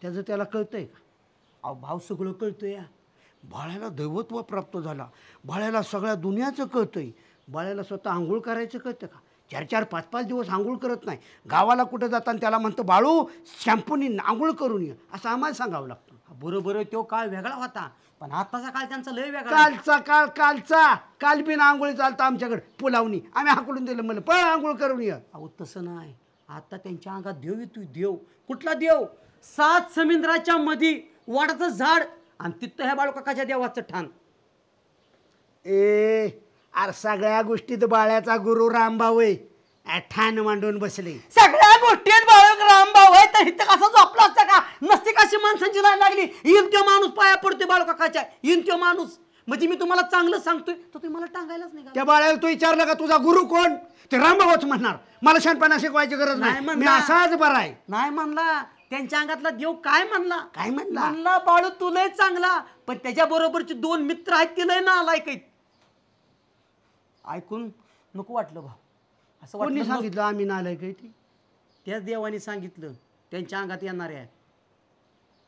त्याचं त्याला कळतंय का? अहो भाऊ, सगळं कळतंय. बाळ्याला दैवत्व प्राप्त झाला. बाळ्याला सगळ्या दुनियाचं कळतंय. बाळ्याला स्वतः आंघोळ करायचं कळतं का? 4-4, 5-5 दिवस आंघोळ करत नाही. गावाला कुठं जाताना त्याला म्हणतो बाळू शॅम्पूनी आंघोळ करून ये, असं आम्हाला सांगावं लागतं. बरोबर आहे, तो काळ वेगळा होता, पण आताचा काळ त्यांचा लय वेगळा. काल बिन आंघोळी चालतं आमच्याकडे पुलावणी, आम्ही हाकलून दिलं म्हणलं पण आंघोळ करून ये. अहो तसं नाही, आता त्यांच्या अंगात देव येतोय. देव कुठला देव? 7 समुद्राच्या मध्ये वाडाचं झाड आणि तिथं ह्या बाळूकाकाच्या देवाचं ठाण. अरे सगळ्या गोष्टीत बाळ्याचा गुरु रामभाऊ आहे, ठाण मांडून बसले. सगळ्या गोष्टीत बाळक रामभाऊ आहे, तर इथं कसं झोपला असता का? नसती कशी माणसांची लाईन लागली. येईन तो माणूस पाया पडतोय बाळूकाकाच्या, येईन तो माणूस. म्हणजे मी तुम्हाला चांगलं सांगतोय तर तुम्ही मला टांगायलाच नाही. त्या बाळ्याला तू विचारलं का तुझा गुरु कोण? ते रामभाऊच म्हणणार. मला शहाणपणा शिकवायची गरज नाही, मी असाच बरा आहे. नाही म्हणला. त्यांच्या अंगातला देव काय म्हणला? काय म्हणला? म्हणला बाळू तू लय चांगला, पण त्याच्या बरोबरचे 2 मित्र आहेत ते लय नालायक आहेत. ऐकून नको वाटलं भाऊ. असं कोणी वाटलं सांगितलं आम्ही नालायक आहे ते? त्याच देवाने सांगितलं त्यांच्या अंगात येणार आहे.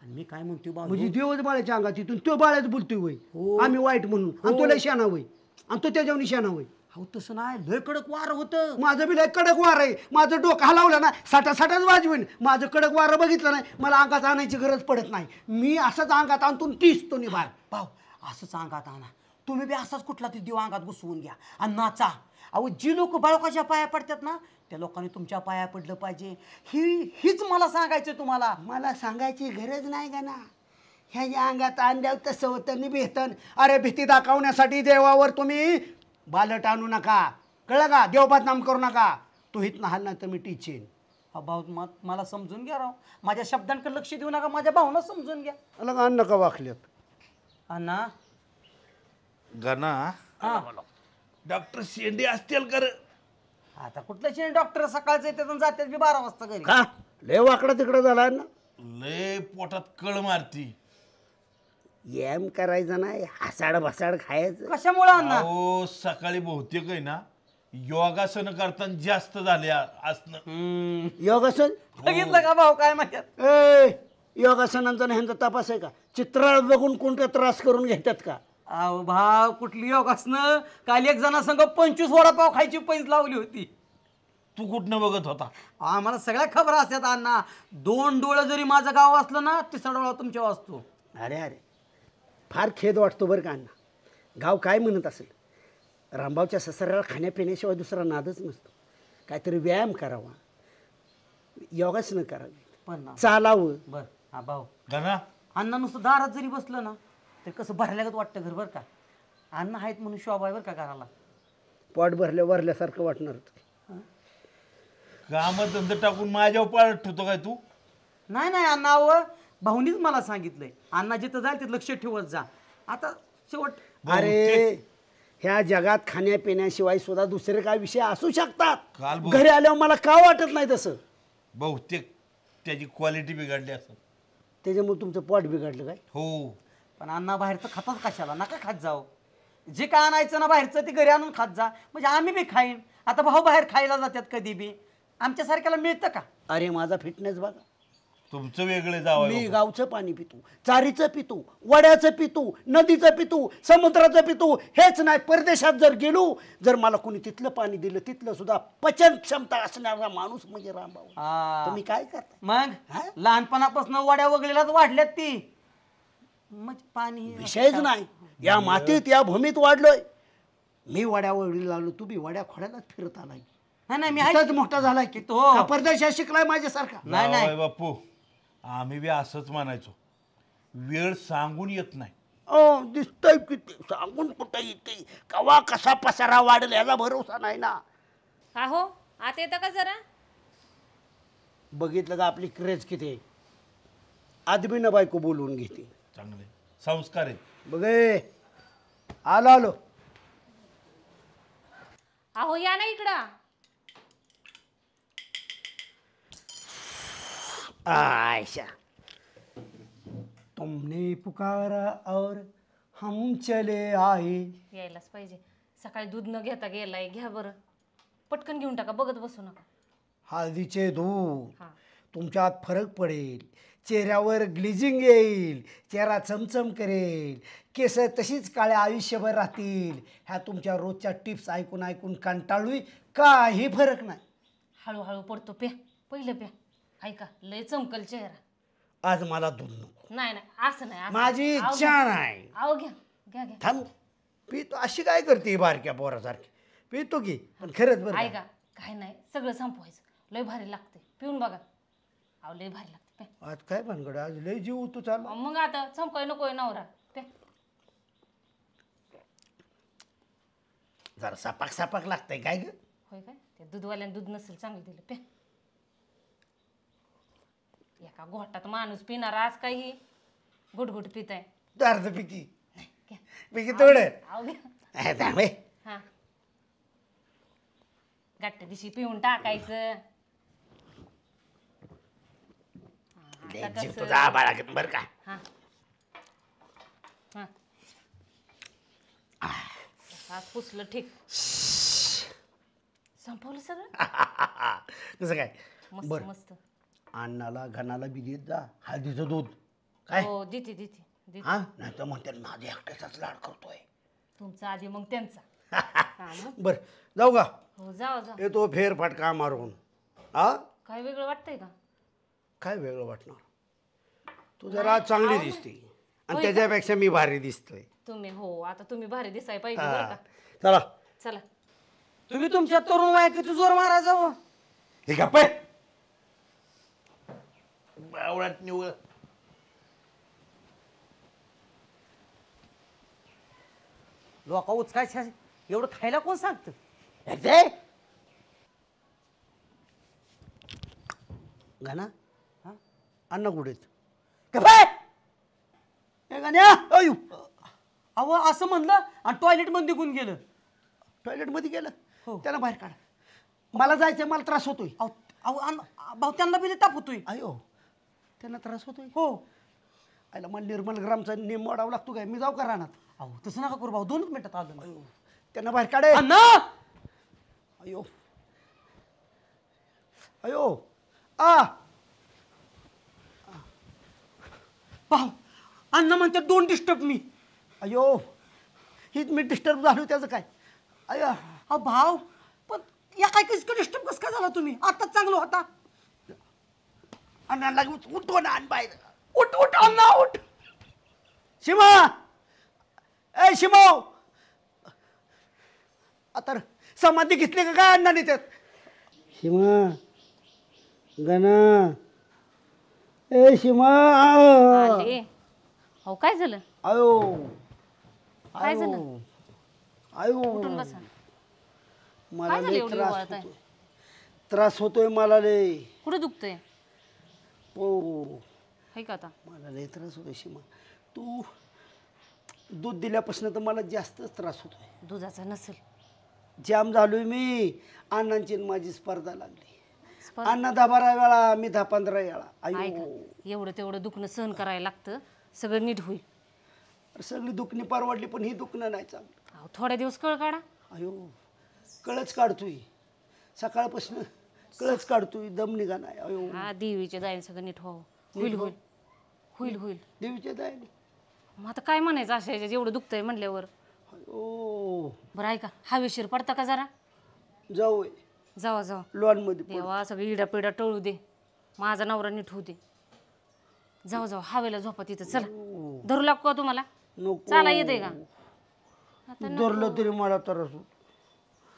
आणि मी काय म्हणतोय बाळू, म्हणजे देवच बाळ्याच्या अंगात येतून तो बाळ्याच बोलतोय वय आम्ही वाईट म्हणून, आणि तो लय शाना वय आणि तो त्याच्यावर शाना वय. अहो तसं नाही, लय कडक वार होतं. माझं बी लय कडक वार आहे. माझं डोकं हलवलं ना साठाच वाजवेन. माझं कडक वारं बघितलं नाही, मला अंगात आणायची गरज पडत नाही. मी असंच अंगात आणतून तीच तो निभार. भाऊ असंच अंगात आणा. तुम्ही बी असाच कुठला तरी देव अंगात घुसवून घ्या आणि नाचा. अहो जी लोक बाळकाच्या पाया पडतात ना, त्या लोकांनी तुमच्या पाया पडलं पाहिजे. हीच मला सांगायचं तुम्हाला. मला सांगायची गरज नाही का ना. ह्याच्या अंगात आणल्यावर तसं होतं निभेतन. अरे भीती दाखवण्यासाठी देवावर तुम्ही बालट आणू नका, कळलं का? देव बदनाम करू नका. तू हितनं हाल ना तर मी टीचेन. भाऊ मला समजून घ्या राव. माझ्या शब्दांकडे लक्ष देऊ नका, माझ्या भावना समजून घ्या. अलग आण नका वाकल्यात. अण्णा गणा डॉक्टर शेंडे असतील कर. आता कुठल्याचे डॉक्टर सकाळचे येतात जातात बी 12 वाजता घरी. का लय वाकडा तिकडं झाला ना. लय पोटात कळ मारती. एम करायचं नाही, हसाड भसाड खायचं. कशामुळे अण्णा? अहो सकाळी बहुतेक आहे ना योगासन करताना जास्त झाले असणं. योगासन बघितलं का भाऊ काय म्हणतात? योगासनांचा ह्यांचा तपास आहे का? चित्र बघून कोणता त्रास करून घेतात का? अहो भाव कुठली योगासनं? काल एक जणा संग 25 वडापाव खायची पैस लावली होती. तू कुठनं बघत होता? आम्हाला सगळ्या खबर असतात अण्णा. 2 डोळं जरी माझं गाव असलं ना, 3रा डोळा तुमच्या वाचतो. अरे फार खेद वाटतो बरं का अण्णा. गाव काय म्हणत असेल? रामभाऊच्या ससऱ्याला खाण्यापिण्याशिवाय दुसरा नादच नसतो. काहीतरी व्यायाम करावा, योगासनं करावी, पण चालावं. बर हा भाऊ गणा अण्णा नुसतं दारात जरी बसलं ना तर कसं भरल्यागत वाटतं घर. बरं का अण्णा आहेत म्हणून शोभा आहे बरं का घराला. पोट भरल्यासारखं वाटणार. कामधंदा टाकून माझ्यावर पाळत ठेवतो काय तू? नाही अण्णा भाऊनीच मला सांगितलंय, अण्णा जिथं जाईल तिथं लक्ष ठेवत जा. आता शेवट अरे ह्या जगात खाण्यापिण्याशिवाय सुद्धा दुसरे काय विषय असू शकतात. काल घरी आल्यावर मला का वाटत नाही तसं? बहुतेक त्याची क्वालिटी बिघडली असं. त्याच्यामुळे तुमचं पोट बिघडलं काय? हो. पण अण्णा बाहेरचं खातात कशाला? नका खात जाऊ. जे काय आणायचं ना बाहेरचं ते घरी आणून खात जा, म्हणजे आम्ही बी खाईन. आता भाऊ बाहेर खायला जातात कधी बी, आमच्यासारख्याला मिळतं का? अरे माझा फिटनेस बघा. तुमचं वेगळं जावं. मी गावचं पाणी पितो, चारीचं पितो, वड्याचं पितो, नदीचं पितो, समुद्राचं पितो. हेच नाही, परदेशात जर गेलो, जर मला कोणी तिथलं पाणी दिलं, तिथलं सुद्धा पचन क्षमता असणारा माणूस म्हणजे रामभाऊ. तुम्ही काय करता मग? लहानपणापासून वड्या वगळीलाच वाढल्यात ती. मग पाणी विषयच नाही. या मातीत या भूमीत वाढलोय मी. वड्या वगळी लागलो, तू बी वड्या खोड्यालाच फिरत आलाय. नाही मी मोठा झालाय की तो परदेशात शिकलाय माझ्यासारखा. नाही बापू, आम्ही बी असंच म्हणायचो. वेळ सांगून येत नाही. दिसतंय किती सांगून कुठं येते, कवा कसा पसारा वाढेल याचा भरोसा नाही ना. हो आता येतं का जरा? बघितलं का आपली क्रेज किती? आदमीनं बायको बोलवून घेते. चांगले संस्कार आहेत. बघे आलो. अहो या ना इकडं. आयशा तुमने पुकारा और हम चले आए. यायलाच पाहिजे. सकाळी दूध न घेता गेलाय. घ्या बरं, पटकन घेऊन टाका, बघत बसू नका. हळदीचे दूध तुमच्यात फरक पडेल, चेहऱ्यावर ग्लिजिंग येईल, चेहरा चमचम करेल, केस तशीच काळ्या आयुष्यभर राहतील. ह्या तुमच्या रोजच्या टिप्स ऐकून ऐकून कंटाळलोय, काही फरक नाही. हळूहळू पडतो प्या, पहिलं प्या. ऐका लय चमकल चेहरा. आज मला दूध नको. नाही नाही असं नाही असं माझी नाही. आव इच्छा घ्या. नाही. आव घ्या घ्या घ्या. थांब, पितो अशी काय करते बारक्या पोरासारखी? पितो की, पण खरंच बरं का? ऐका काय नाही सगळं संपवायचं. लय भारी लागते पिऊन बघा. अहो लय भारी लागते प्या. आज काय भानगड, आज लय जीव तू चालू. मग आता संपवाय नकोय नवरा प्या. जरा सपाक सपाक लागतंय काय ग? होय काय त्या दूधवाल्याने दूध नसेल चांगलं दिलं प्या. एका घोटात माणूस पिणार आज काही गुटगुट पिताय. अर्ध पिकी पिकी थोडं थांबे. हा गाठ दिशी पिऊन टाकायचं. जीव तुझा बाळा बर का? हा हा आज पुसलं ठीक. संपवलं सगळं. कसं काय? मस्त बरं, मस्त. अण्णाला घनाला बी देत जा हळदीचं दूध. काय हो देते देते देते. हा नाही तर म्हणते माझ्या एकट्याचाच लाड करतोय. तुमचा आधी मग त्यांचा. बर जाऊ का? हो जाओ जाओ. येतो फेर फटका मारून. हा काय वेगळं वाटतंय का? काय वेगळं वाटणार? तू जरा चांगली दिसते आणि त्याच्यापेक्षा मी भारी दिसतोय. तुम्ही हो आता तुम्ही भारी दिसाय पाहिजे बरं का. चला चला. तुम्ही तुमच्या तरुण वयात किती जोर मारायचा हो? हे का पे बावळात निवळ. लोक उचकायच्या एवढं खायला कोण सांगतं? गाना हा अण्णा कुठेत? अयो अहो असं म्हणलं आणि टॉयलेट मध्ये निघून गेलं. टॉयलेट मध्ये गेलं? त्याला बाहेर काढ. मला जायचं, मला त्रास होतोय. भाऊ त्यांना बी ताप होतोय. अयो त्यांना त्रास होतोय? हो. आयला मला निर्मल ग्रामचा नियम मोडावा लागतो काय? मी जाऊ का रानात? अहो तसं नका करू भाऊ, 2 मिनिटात आलो. त्यांना बाहेर काढे. अयो अयो आ भाऊ अण्णा म्हणतात डोंट डिस्टर्ब मी. अयो हीच मी डिस्टर्ब झालो त्याचं काय? अयो अहो भाऊ पण या काय कसं डिस्टर्ब कसं काय झाला तुम्ही? आताच चांगलं होता. अण्णाला उठव ना आण बाहेर. उठ उठ अण्णा उठ. शिमा ए शिमा आता समाधी घेतली का काय अण्णाने त्यात? शिमा गणा ए शिमा. हो काय झालं? आयो काय झालं? आयो उठून बसा. मला काय झालं लय एवढी त्रास ओळख आहे? होतोय. त्रास होतोय मला लय. कुठं दुखतंय? हो हाय का आता? मला लय त्रास होतोय शिमा. तू दूध दिल्यापासून तर मला जास्तच त्रास होतोय. दुधाचा नसेल. जाम झालोय मी. अण्णांची आणि माझी स्पर्धा लागली. अण्णा 10-12 वेळा, मी 10-15 वेळा. ऐका एवढं तेवढं दुखणं सहन करायला लागतं. सगळं नीट होईल. सगळी दुखणी परवडली पण ही दुखणं नाही चांगलं. अहो थोड्या दिवस कळ काढा. अयो कळच काढतोय सकाळपासून. कळच काढतोय, दम निघा नाही. अयो हा देवीच्या दयाने सगळं नीट व्हावं. होईल होईल होईल होईल. देवीच्या दयाने. मग आता काय म्हणायचं अशा ह्याच्यात एवढं दुखतंय म्हणल्यावर? अयो बरं ऐका हवेशीर पडता का जरा? जाऊ जावा जावा. लॉनमध्ये देवा सगळी इडा पिडा टळू दे. माझा नवरा नीट होऊ दे. जाऊ जाऊ हवेला झोपा तिथं. चला धरू लागू का तुम्हाला? चाला येते का? धरलं तरी मला त्रास होतो.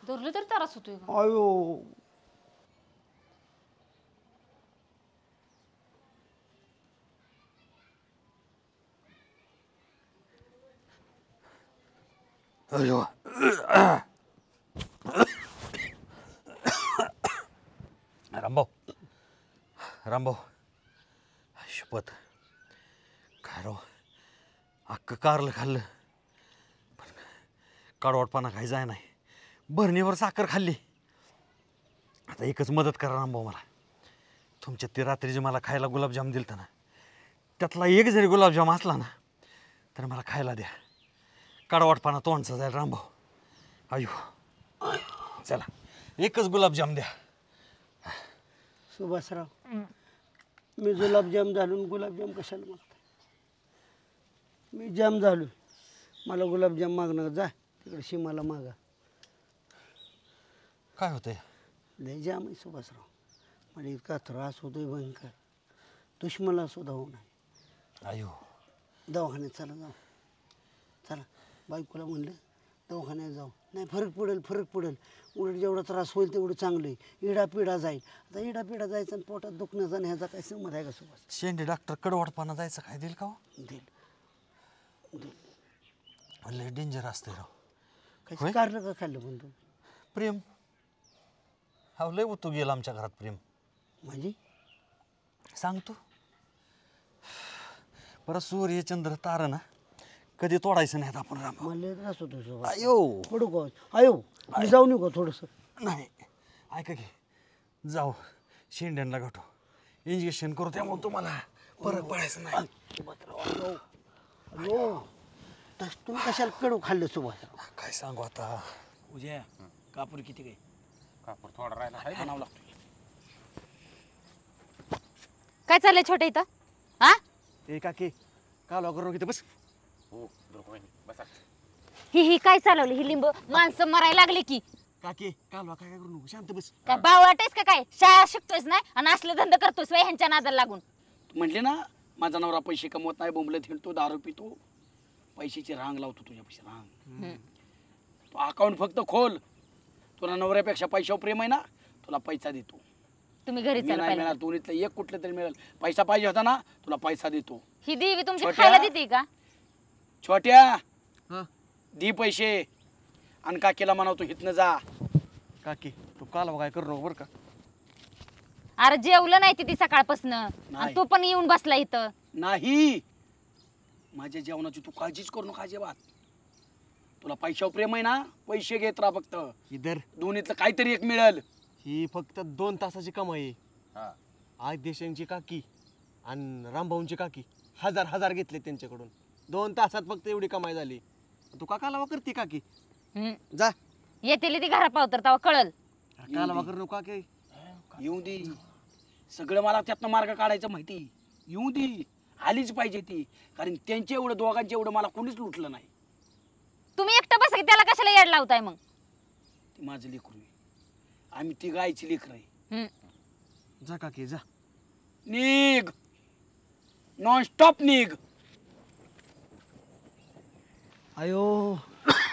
धरलं तरी त्रास होतोय का? अयो अयो रामभाऊ रामभाऊ शपथ काय राव अख्खं कारलं खाल्लं पण काडवाटपणा काही जाय नाही. भरणीवर साखर खाल्ली. आता एकच मदत करा रामभाऊ मला. तुमच्या ते रात्री जे मला खायला गुलाबजाम दिलतं ना त्यातला एक जरी गुलाबजाम असला ना तर मला खायला द्या. काडवाटपणा तोंडचा जाईल रामभाऊ. अयो चला एकच गुलाबजाम द्या. सुभाषराव मी गुलाबजाम झालो आणि गुलाबजाम कशाला मागताय? मी जाम झालो, मला गुलाबजाम मागणार. जा तिकडे सीमाला मागा. काय होतंय? लय जाम आहे सुभाषराव. मला इतका त्रास होतोय भयंकर, दुश्मनाला सुद्धा होऊ नये. अयो दवाखान्यात चला, जाऊ चला. बायकोला म्हणलं दवाखान्यात जाऊ. नाही फरक पडेल. उलट जेवढा त्रास होईल तेवढं चांगलं आहे. इडापिडा जाईल. आता इडापिडा जायचं आणि पोटात दुखण्याचा आणि ह्याचा काय संबंध आहे का सुभाष? शेंडी डॉक्टर कडवटपणा जायचं काय देईल का? देईल. लय डेंजर असते राव. काय कारलं का खाल्लं पण तू? प्रेम हा लय उतू गेला आमच्या घरात प्रेम. म्हणजे सांगतो परत सूर्य चंद्र तारा ना कधी तोडायचं नाहीत आपण राम. मला त्रास होतो. अयो पडू का? अयो मी जाऊन येऊ का थोडंसं? नाही ऐका की, जाऊ शेंड्यांना गाठो, इंजेक्शन करू, त्यामुळे तुम्हाला फरक पडायचं नाही. अयो तुम्ही कशाला कडू खाल्लं सुभाष? काय सांगू आता. उद्या कापूर किती काय? कापूर थोडा राहिला आणावं लागतो. काय चाललंय छोटे इथं? हा ए काकी कालवा करून किती बस. हो बसा. ही काय चालवली? ही लिंब माणसं मरायला लागली की. काकी कालवा काय करू नको, शांत बस. काय बावळाटेस का काय? शाळा शिकतोयस नाही आणि असले धंदा करतोस वय ह्यांच्या नादाला लागून. म्हटले ना माझा नवरा पैसे कमवत नाही, बोंबले थिंडतो, दारू पितो, पैशाची रांग लावतो तुझ्यापेक्षा रांग. तू अकाउंट फक्त खोल. तुला नवऱ्यापेक्षा पैशावर प्रेम आहे ना, तुला पैसा देतो. तुम्ही घरी मी चला नाही पहिला. मिळणार, दोन्हीतलं एक कुठलं तरी मिळेल. पैसा पाहिजे होता ना, तुला पैसा देतो. ही देवी तुमची छोट्या- खायला देते का? छोट्या दी पैसे आणि काकीला म्हणावतो हितनं जा. काकी तू कालवा काय करू नको बरं का. अरे जेवलं नाही ती सकाळपासून आणि नाही. तू पण येऊन बसला इथं. नाही माझ्या जेवणाची तू काळजीच करू नका अजिबात. तुला पैशावर प्रेम आहे ना, पैसे घेत राहा फक्त. इधर दोन्हीतलं काहीतरी एक मिळेल. ही फक्त 2 तासाची कमाई आहे. आज देशांची काकी आणि रामभाऊंची काकी हजार घेतले त्यांच्याकडून. 2 तासात फक्त एवढी कमाई झाली. तू का कालवा करते काकी? जा येते ती घरा पावतर तेव्हा कळल. कालवा करू नको काकी. येऊ दे, सगळं मला त्यातनं मार्ग काढायचं माहिती. येऊ दे, आलीच पाहिजे ती. कारण त्यांच्या एवढं दोघांच्या एवढं मला कोणीच लुटलं नाही. तुम्ही एकटं बसा की, त्याला कशाला येड लावताय मग? ती माझं लेकरू आहे. आम्ही ती गायची लेकर आहे. जा काकी जा. निघ, नॉन स्टॉप निघ. अयो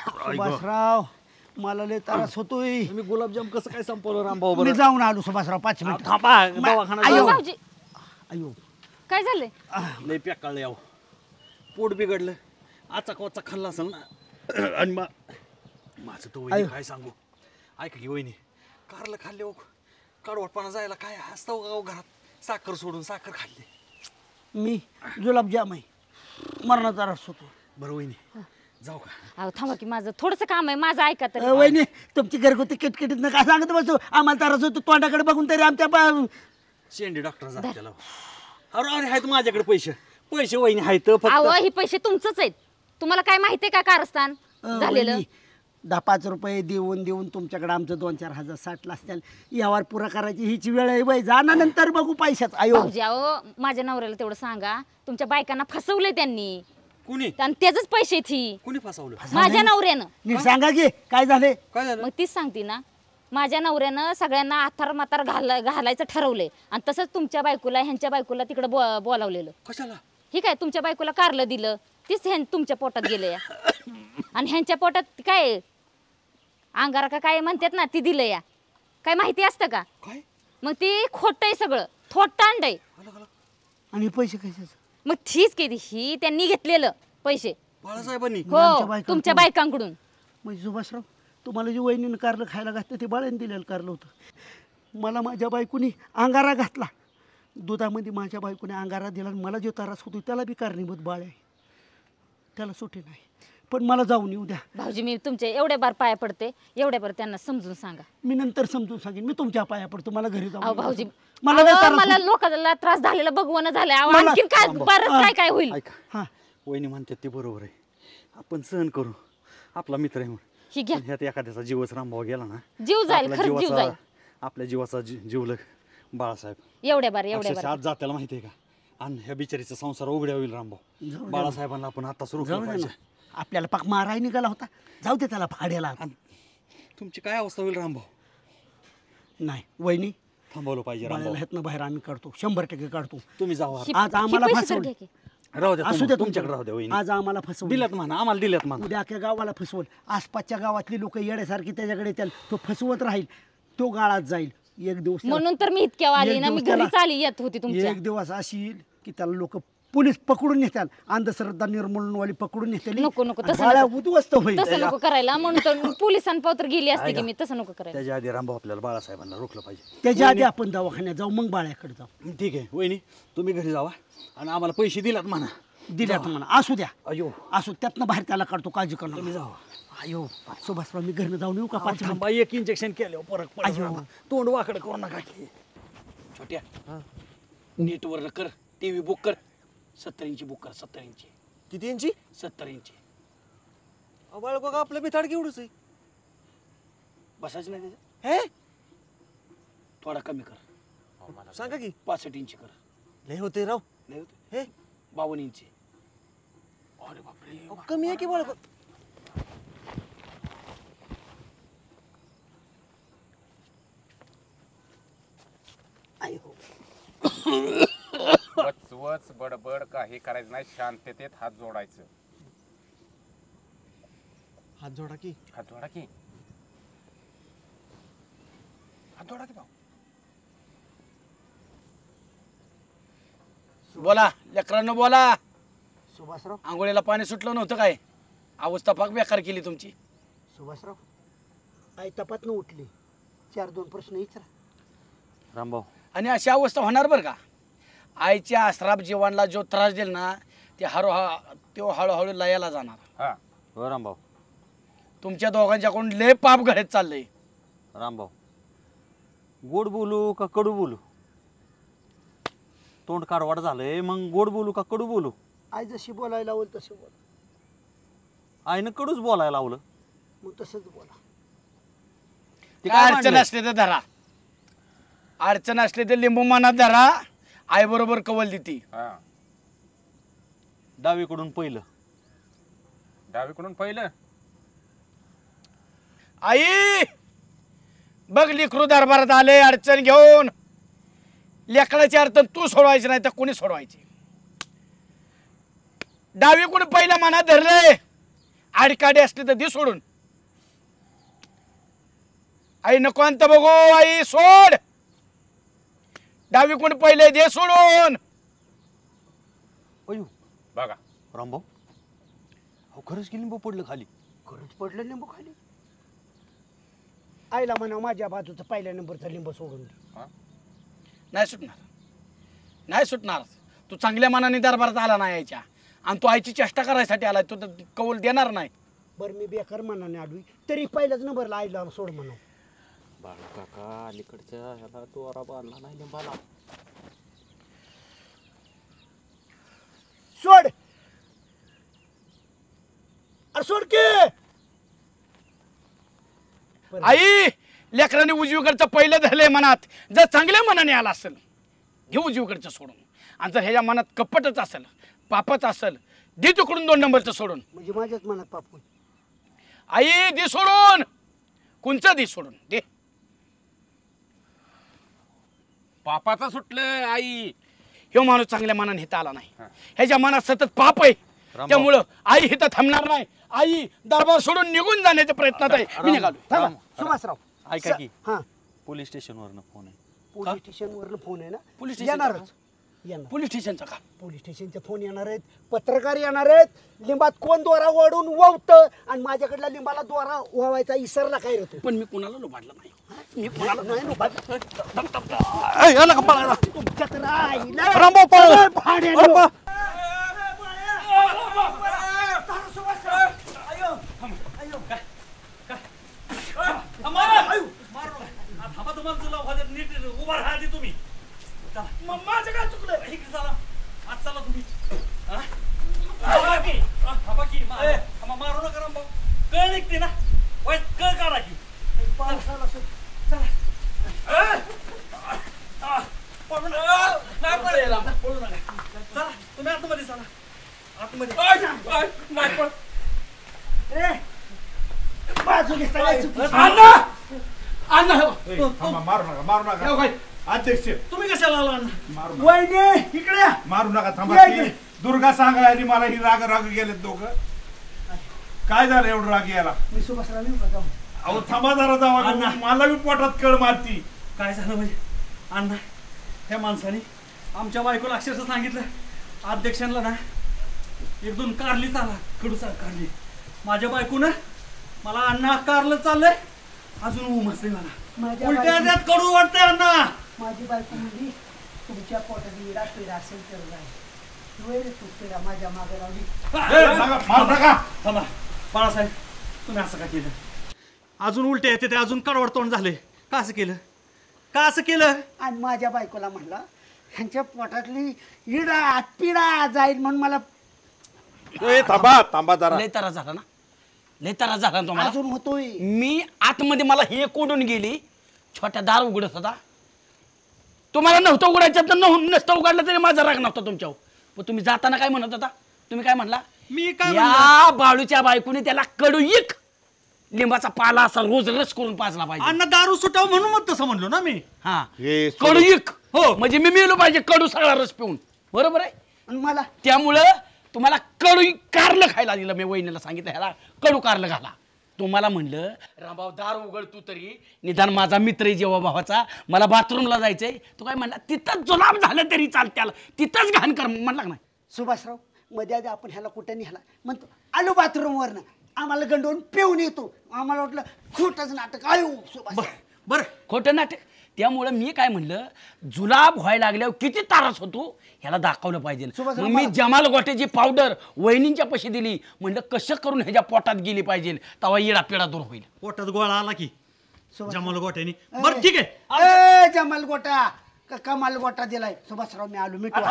सुभाषराव मला लय त्रास होतोय. तुम्ही गुलाबजाम कसं काय संपवलं रामभाऊ? मी बरं जाऊन आलो सुभाषराव 5 मिनिट. थांबा, दवाखाना अयो जाऊ. भाऊजी अयो काय झालंय? लय पेकाळलं यावं, पोट बिघडलं, आचाक वाचा खाल्ला असेल ना. आणि माझं तो वहिनी काय सांगू. ऐका की वहिनी, कारलं खाल्ले हो, कडवटपणा जायला काय असतं गाव घरात. साखर सोडून साखर खाल्ली. मी गुलाबजाम आहे, मरणाचा त्रास होतो. बरं वहिनी जाऊ का? अहो थांबा की, माझं थोडंसं काम आहे, माझं ऐका तरी. वहिनी तुमची घरगुती किटकिटीत काय सांगत बसू. आम्हाला त्रास होतो तोंडाकडे बघून तरी आमच्या शेंडी डॉक्टर जात त्याला. अरे आहेत माझ्याकडे पैसे वहिनी आहेत अहो फक्त. ही पैसे तुमचंच आहेत. तुम्हाला काय माहितीये का कारस्थान झालेलं? 10-5 रुपये देऊन तुमच्याकडे आमचं 2-4 हजार साठला असतील. यावर पुरा करायची हीची वेळ आहे बाई. जा ना नंतर बघू पैशाच. अयो भाऊजी अहो माझ्या नवऱ्याला तेवढं सांगा, तुमच्या बायकांना फसवलंय त्यांनी. कुणी? आणि त्याचंच पैसे थी कुणी फसवलं? माझ्या नवऱ्यानं. नीट सांगा की काय झाले? मग तीच सांगते ना, माझ्या नवऱ्यानं सगळ्यांना आथार माथार घालायचं ठरवलंय. आणि तसंच तुमच्या बायकोला ह्यांच्या बायकोला तिकडे बोलावलेलं. कशाला? ही काय तुमच्या बायकोला कारलं दिलं, तीच तुमच्या पोटात गेलं या. आणि ह्यांच्या पोटात काय अंगारा का काय म्हणतात ना, ती दिलं या. काय माहिती असतं का? मग ती खोट आहे सगळं, थोटांड आहे. आणि पैसे कशाचं? मग ठीच केली ही त्यांनी घेतलेलं पैसे बाळासाहेबांनी. हो तुमच्या बायकांकडून. म्हणजे सुभाषराव तुम्हाला जे वहिनीनं कारलं खायला घातलं ते बाळाने दिलेलं कारलं होतं. मला माझ्या बायकोनी अंगारा घातला दुधामध्ये. माझ्या बायकोने अंगारा दिला आणि मला जो त्रास होतो त्याला बी कारणीभूत बाळ आहे. त्याला सुटे नाही. पण मला जाऊन येऊ द्या. भाऊजी मी तुमच्या एवढ्या बार पाया पडते, एवढ्या बार त्यांना समजून सांगा. मी नंतर समजून सांगेन. मी तुमच्या पाया पडतो. मला घरी अहो जाऊ. भाऊजी मला लोकांना त्रास झालेला बघवणं झालं. अहो, मला- आणखीन काय बरंच काय होईल. ऐका वहिनी म्हणतात ते बरोबर आहे. आपण सहन करू, आपला मित्र आहे म्हणून. ही घ्या. पण ह्यात एखाद्याचा जीवच रामभाऊ गेला ना, जीव जाईल, आपल्या खरंच जीव जीवाचा- जाईल. आपल्या जीवाचा जीवलग बाळासाहेब एवढ्या बार एवढ्या अक्षरशः बार आज जात्याला माहिती आहे का आणि ह्या बिचारीचा संसार उघड्या होईल रामभाऊ बाळासाहेबांना आपण आता सुरू जाऊ केलं दे ना. पाहिजे आपल्याला पाक माराय निघाला होता जाऊ दे त्याला फाड्याला तुमची काय अवस्था होईल रामभाऊ नाही वहिनी थांबवलं पाहिजे बाळाला रामभाऊ ह्यातनं बाहेर आम्ही काढतो 100% काढतो तुम्ही जावा आज आम्हाला फसवलं राहू द्या असू द्या तुमच्याकडे राहू द्या वहिनी. आज आम्हाला फसवलं दिल्यात म्हणा आम्हाला दिल्यात म्हणा उद्या अख्या गावाला फसवल आसपासच्या गावातली लोक येण्यासारखी त्याच्याकडे येतील तो फसवत राहील तो गाळात जाईल एक दिवस म्हणून तर मी इतक्या आली ना मी घरीच आली येत होती तुमच्या एक दिवस अशी येईल की त्याला लोक पोलीस पकडून नेतात अंधश्रद्धा निर्मूलनवाली पकडून नेतात नको नको तसं उद्ध्वस्त होईल तसं नको करायला म्हणून तर पोलिसांपावतर गेली असते की मी तसं नको करायला त्याच्या आधी रामभाऊ आपल्याला बाळासाहेबांना रोखलं पाहिजे त्याच्या आधी आपण दवाखान्यात जाऊ मग बाळ्याकडे जाऊ ठीक आहे वहिनी तुम्ही घरी जावा आणि आम्हाला पैसे दिलात म्हणा दिल्यात म्हणा असू द्या अयो असू त्यातनं बाहेर त्याला काढतो काळजी करू तुम्ही जाऊ अयो सुभाषराव मी घरनं जाऊन येऊ का पाच थांबा एक इंजेक्शन केलं फरक पडतो अयो. तोंड वाकडं करू नका की छोट्या नेटवर कर टीव्ही बुक कर 70 इंची बुक कर 70 इंची किती इंची 70 इंची बाळ बघा आपलं बिथाड केवढंच आहे बसायचं नाही त्याच्यात हे थोडा कमी कर सांगा की 65 इंची कर लय होते राव लय होते हे 52 इंची अरे बापरे कमी आहे की बाळ वच बडबड काही करायचं नाही शांततेत हात जोडायचं हात जोडा की हात जोडा की हात जोडा की भाऊ बोला लेकरांनो बोला सुभाषराव आंघोळीला पाणी सुटलं नव्हतं काय अवस्था पाक बेकार केली तुमची सुभाषराव आई तपातनं उठली 4-2 प्रश्न विचारा रामभाऊ आणि अशी अवस्था होणार बरं का आईच्या आश्राप जीवांना जो त्रास देईल ना ते तो हळूहळू लयाला जाणार हा हो रामभाऊ तुमच्या दोघांच्याकडून लय पाप घडत चाललंय रामभाऊ गोड बोलू का कडू बोलू तोंड कारवाड झालंय मग गोड बोलू का कडू बोलू आई जशी बोलायला लावल तसं बोला आईनं कडूच बोलायला लावलं मग तसंच बोला काय अडचण असले तर धरा अडचण असले तर लिंबू मनात धरा आई बरोबर कवल देती डावीकडून पहिलं डावीकडून पहिलं आई बघ लेकरू दरबारात आले अडचण घेऊन लेकराची अडचण तू सोडवायची नाही तर कोणी सोडवायची डावीकडून पहिल्या मनात धरले आडकाडी असली तर दे सोडून आई नको अंत बघू आई सोड डावीकडून पहिले दे सोडून अयो बघा रामभाऊ हो खरंच की लिंबू पडलं खाली खरंच पडलं लिंबू खाली आईला म्हणा माझ्या बाजूचा पहिल्या नंबरचा लिंबू सोडून दे नाही सुटणार नाही सुटणार तू चांगल्या मनाने दरबारात आला नाही यायच्या आणि तू आईची चेष्टा करायसाठी आला तू तर कौल देणार नाही बरं मी बेकार मनाने आलोय तरी पहिल्याच नंबरला आईला सोड म्हणू बाळू काका अलीकडच्या ह्याला दोरा बांधला नाही लिंबाला सोड अरे सोड की आई लेकरांनी उजवीकडचं पहिलं धरलंय मनात जर चांगल्या मनाने आला असेल घे उजवीकडचं सोडून आणि जर ह्याच्या मनात कपटच असेल पापच असेल दे तिकडून 2 नंबरचं सोडून म्हणजे माझ्याच मनात पाप होईल आई दे सोडून कोणचं दे सोडून दे पापाचं सुटलं आई ह्यो माणूस चांगल्या मनाने हिता आला नाही ह्याच्या मनात सतत पाप आहे त्यामुळं आई हिथं थांबणार नाही आई दरबार सोडून निघून जाण्याच्या प्रयत्नात आहे मी निघालो थांबा सुभाषराव ऐका की हा पोलीस स्टेशनवरनं फोन आहे पोलीस स्टेशनवरनं फोन आहे ना पोलीस स्टेशनचा येणारच येणार पोलीस स्टेशनचा का पोलीस स्टेशनचे फोन येणार आहेत पत्रकार येणार आहेत लिंबात कोण दोरा ओढून वावतं आणि माझ्याकडला लिंबाला दोरा वावायचा इसरला काय रे तू पण मी कुणाला लोबाडलं नाही मी कुणाला नाही लोबाडलं. तुमच्यात राहिलं. रामभाऊ पळाला. भाड्यानो. रामभाऊ. माझं काय चुकलं मारू नका रामभाऊ कळ निघते ना वाईट कळ काढा की पावसाला चला तुम्ही आतमध्ये चला आतमध्ये मारू नका अध्यक्ष तुम्ही कशाला आला अण्णा? वहिनी इकडे मारू नका थांबा ती दुर्गा सांगायला मला ही राग गेलेत दोघं. काय झालं एवढं राग यायला? मी सुभाषराव येऊ का जाऊ? अहो थांबा जरा जावा, मला बी पोटात कळ मारती. काय झालं म्हणजे अण्णा ह्या माणसाने आमच्या बायकोला अक्षरशः सांगितलं अध्यक्षांना ना 1-2 कारली चाला कडू कारली. माझ्या बायकोनं मला अण्णा कारलं चाललंय अजून उमसले मला उलट्या त्यात कडू वाटतंय अण्णा. माझी बायको म्हणजे तुमच्या पोटात इडा पिडा असेल तर जाय तू पिडा माझ्या मागे लावली. थांबा बाळासाहेब तुम्ही असं का केलं? अजून उलटे येते ते अजून कडवड तोंड झाले. का असं केलं? का असं केलं? आणि माझ्या बायकोला म्हणलं ह्यांच्या पोटातली इडा पिडा जाईल म्हणून मला थांबा जरा. लय त्रास झाला ना, लय त्रास झाला ना तुम्हाला. अजून होतोय. मी आतमध्ये मला हे कोडून गेली, छोट्या दार उघडत होता. तुम्हाला नव्हतं उघडायचं तर नसतं उघडलं तरी माझा राग नव्हता तुमच्यावर. पण तुम्ही जाताना काय म्हणत होता? तुम्ही काय म्हणला? मी काय या बाळूच्या बायकोने त्याला कडूईक लिंबाचा पाला असा रोज रस करून पाजला पाहिजे. अण्णा दारू सुटाव म्हणून मग तसं म्हणलो ना मी. हा कडूईक हो म्हणजे मी मेलो पाहिजे कडू सगळा रस पिऊन. बरोबर आहे. मला त्यामुळं तुम्हाला कडू कारलं खायला दिलं. मी वहिनीला सांगितलं ह्याला कडू कारलं घाला. तुम्हाला म्हणलं रामभाऊ दार उघड तू तरी निदान माझा मित्र आहे जेव्हा भावाचा मला बाथरूमला जायचंय. तू काय म्हणला तिथंच जुलाब झालं तरी चालत्याला तिथंच घाण कर म्हणला नाही. सुभाषराव मध्ये आधी आपण ह्याला कुठे निघाला म्हणतो आलो बाथरूमवरनं आम्हाला गंडवून पिऊन येतो. आम्हाला वाटलं खोटंच नाटक आयो सुभाष. बरं खोटं नाटक. त्यामुळं मी काय म्हणलं जुलाब व्हायला लागल्यावर किती त्रास होतो ह्याला दाखवलं पाहिजे. मग मी जमाल गोट्याची पावडर वहिनींच्या पैसे दिली. म्हणलं कसं करून ह्याच्या पोटात गेली पाहिजे तेव्हा येडा पिडा दूर होईल. पोटात गोळा आला की जमाल गोट्यानी. बरं ठीक आहे जमाल गोटा कमाल गोटा दिलाय. सुभाषराव मी आलो मिठू.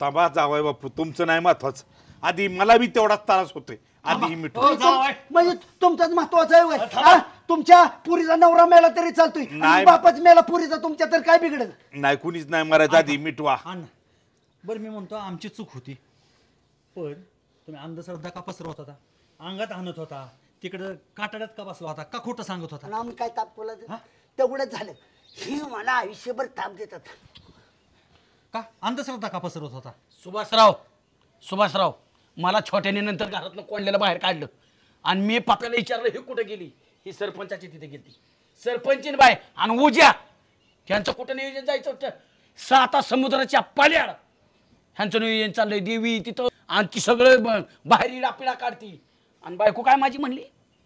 थांबा जावाय बापू तुमचं नाही महत्वाचं. आधी मला बी तेवढाच त्रास होतोय. आधी मिठू म्हणजे तुमचाच महत्वाचं आहे. तुमच्या पुरीचा नवरा मेला तरी चालतोय बापाच मेला पुरीचा तुमच्या तर काय बिघडत नाही. कुणीच नाही मरायचं. आधी मिठवा. बरं मी म्हणतो आमची चूक होती पण तुम्ही अंधश्रद्धा का पसरवत होता? अंगात आणत होता तिकडं काटाड्यात का बसला होता? का खोटं सांगत होता? आम्ही काय ताप बोला तेवढंच झालं. ही मला आयुष्यभर ताप देतात. का अंधश्रद्धा का पसरवत होता? सुभाषराव मला छोट्याने नंतर घरातनं कोंडलेलं बाहेर काढलं आणि मी पाप्याला विचारलं हे कुठे गेली. ही सरपंचाची तिथे गेली. सरपंचीन बाय आणि उज्या ह्यांचं कुठं नियोजन जायचं होतं? 7 समुद्राच्या पाल्याड ह्यांचं नियोजन चाललंय. देवी तिथं आणि ती सगळं बाहेर इडापिडा काढती. आणि बायको काय माझी म्हणली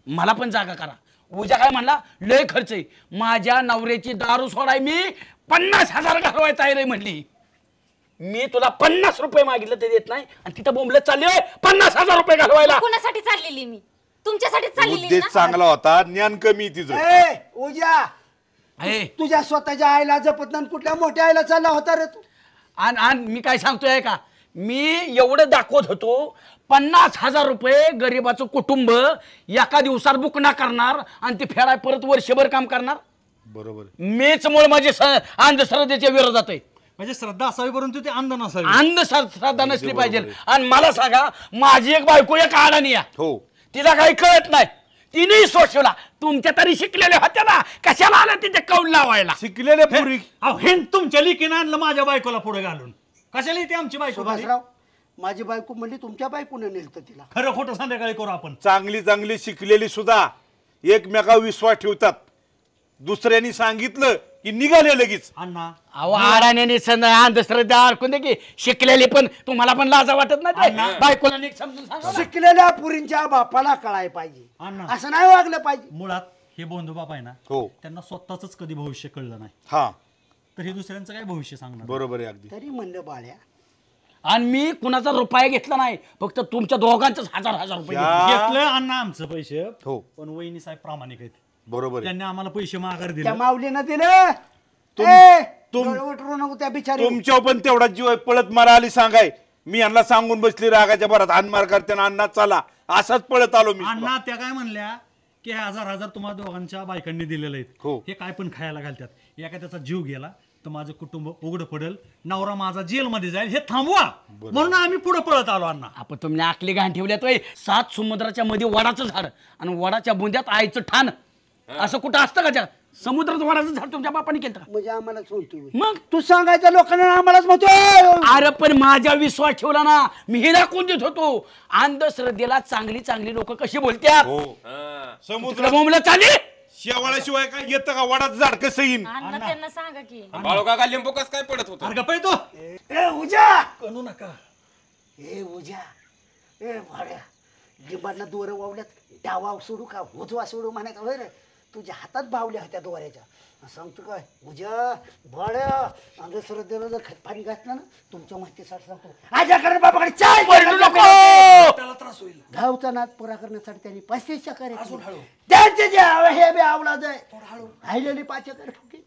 मला पण जागा करा. उज्या काय म्हणला लय खर्च आहे. माझ्या नवऱ्याची दारू सोडाय मी 50,000 घालवायचा आहे रे म्हणली. मी तुला 50 रुपये मागितलं ते देत नाही आणि तिथं बोंबलत चालली 50,000 रुपये घालवायला. कुणासाठी चाललेली मी? तुमच्यासाठी चाललेली उद्देश चांगला होता. ज्ञान कमी तिचं. उज्या तुझ्या स्वतःच्या आईला जपत नाही कुठल्या मोठ्या आईला चालला होता रे तू. आणि मी काय सांगतोय का मी एवढं दाखवत होतो 50,000 रुपये गरीबाचं कुटुंब एका दिवसात बुकना करणार आणि ते फेडाय परत वर्षभर काम करणार. बरोबर. मीच मुळे माझे अंधश्रद्धेच्या विरोधात आहे. म्हणजे श्रद्धा असावी परंतु ते अंध नसावी. अंधश्रद्धा नसली पाहिजे. आणि मला सांगा माझी एक बायको एक अडाणी हो तिला काही कळत नाही. तिने सोशला तुमच्या तरी शिकलेल्या होत्या ना कशाला आल्या तिथे कौल लावायला. शिकलेले पुरी हे तुमच्या लिकीनं आणलं माझ्या बायकोला पुढे घालून. कशाला येते आमची बायको? सुभाषराव माझी बायको म्हणली तुमच्या बायकोने नेलतं तिला. खरं खोटं संध्याकाळी करू आपण. चांगली शिकलेली सुद्धा एकमेकावर विश्वास ठेवतात. दुसऱ्यांनी सांगितलं की निघाले लगेच. अण्णा अडाण्याने अंधश्रद्धा अडकून दे की शिकलेली पण तुम्हाला पण लाजा वाटत नाही. बायकोला नीट समजून सांगा. शिकलेल्या पुरींच्या बापाला कळाय पाहिजे. असं नाही वागलं पाहिजे. मुळात हे बंधू बाप आहे ना हो त्यांना स्वतःच कधी भविष्य कळलं नाही. हा तर हे दुसऱ्यांचं काय भविष्य सांगणार? बरोबर आहे अगदी. तरी म्हणलं बाळ्या आणि मी कुणाचा रुपया घेतला नाही फक्त तुमच्या दोघांचंच 1000 रुपये घेतलं. अण्णा आमचं पैसे हो पण वहिनी साहेब प्रामाणिक आहेत. बरोबर. त्यांनी आम्हाला पैसे माघार दिले. त्या माऊलीनं दिलं. त्या बिचारी तुमच्या पण तेवढा जीव पळत मारा आली सांगाय. मी यांना सांगून बसली रागाच्या भरात हानमार करताना अण्णा चला असाच पळत आलो मी. अण्णा त्या काय म्हणल्या की 1000 तुम्हाला दोघांच्या बायकांनी दिलेले आहेत. हे काय पण खायला घालतात. एका त्याचा जीव गेला तर माझं कुटुंब उघडं पडेल, नवरा माझा जेलमध्ये जाईल, हे थांबवा म्हणून आम्ही पुढे पळत आलो अण्णा. आपण तुम्ही आकली घाण ठेवल्यात 7 समुद्राच्या मध्ये वडाचं झाड आणि वडाच्या बुंद्यात आईचं ठाण, असं कुठं असतं का? त्या समुद्रात वडाचं झाड तुमच्या बापाने केलं का? म्हणजे आम्हाला सोडतो मग तू सांगायचं लोकांना आम्हालाच म्हणतो. अरे पण माझ्या विश्वास ठेवला ना, मी हे दाखवून देत होतो. अंधश्रद्धेला चांगली चांगली लोक कशी बोलतात. समुद्र बोंबलं चाली शेवाळ्याशिवाय काय येतं का? वडाचं झाड कसं येईन? अण्णा त्यांना सांगा की बाळू काका लिंबू कस काय पडत होत? अरे गप्प तो ए उजा करू नका. ए उजा ए भाड्या लिंबांना दोरं वावल्यात, डावा सोडू का उजवा सोडू म्हणायचं होय रे. तुझ्या हातात बावल्या होत्या दोऱ्याच्या. सांगतो काय उजा भाड्या अंधश्रद्धेला जर खतपाणी घातलं ना, तुमच्या माहितीसाठी सांगतो आज्याकडे बाबाकडे चाय त्याला त्रास होईल. गावचा नाद पुरा करण्यासाठी त्यांनी 35 चकर त्यांचे जे हे बी आवलाद आहे राहिलेली 5 चकर फुकी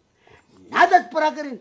नादच पुरा करीन.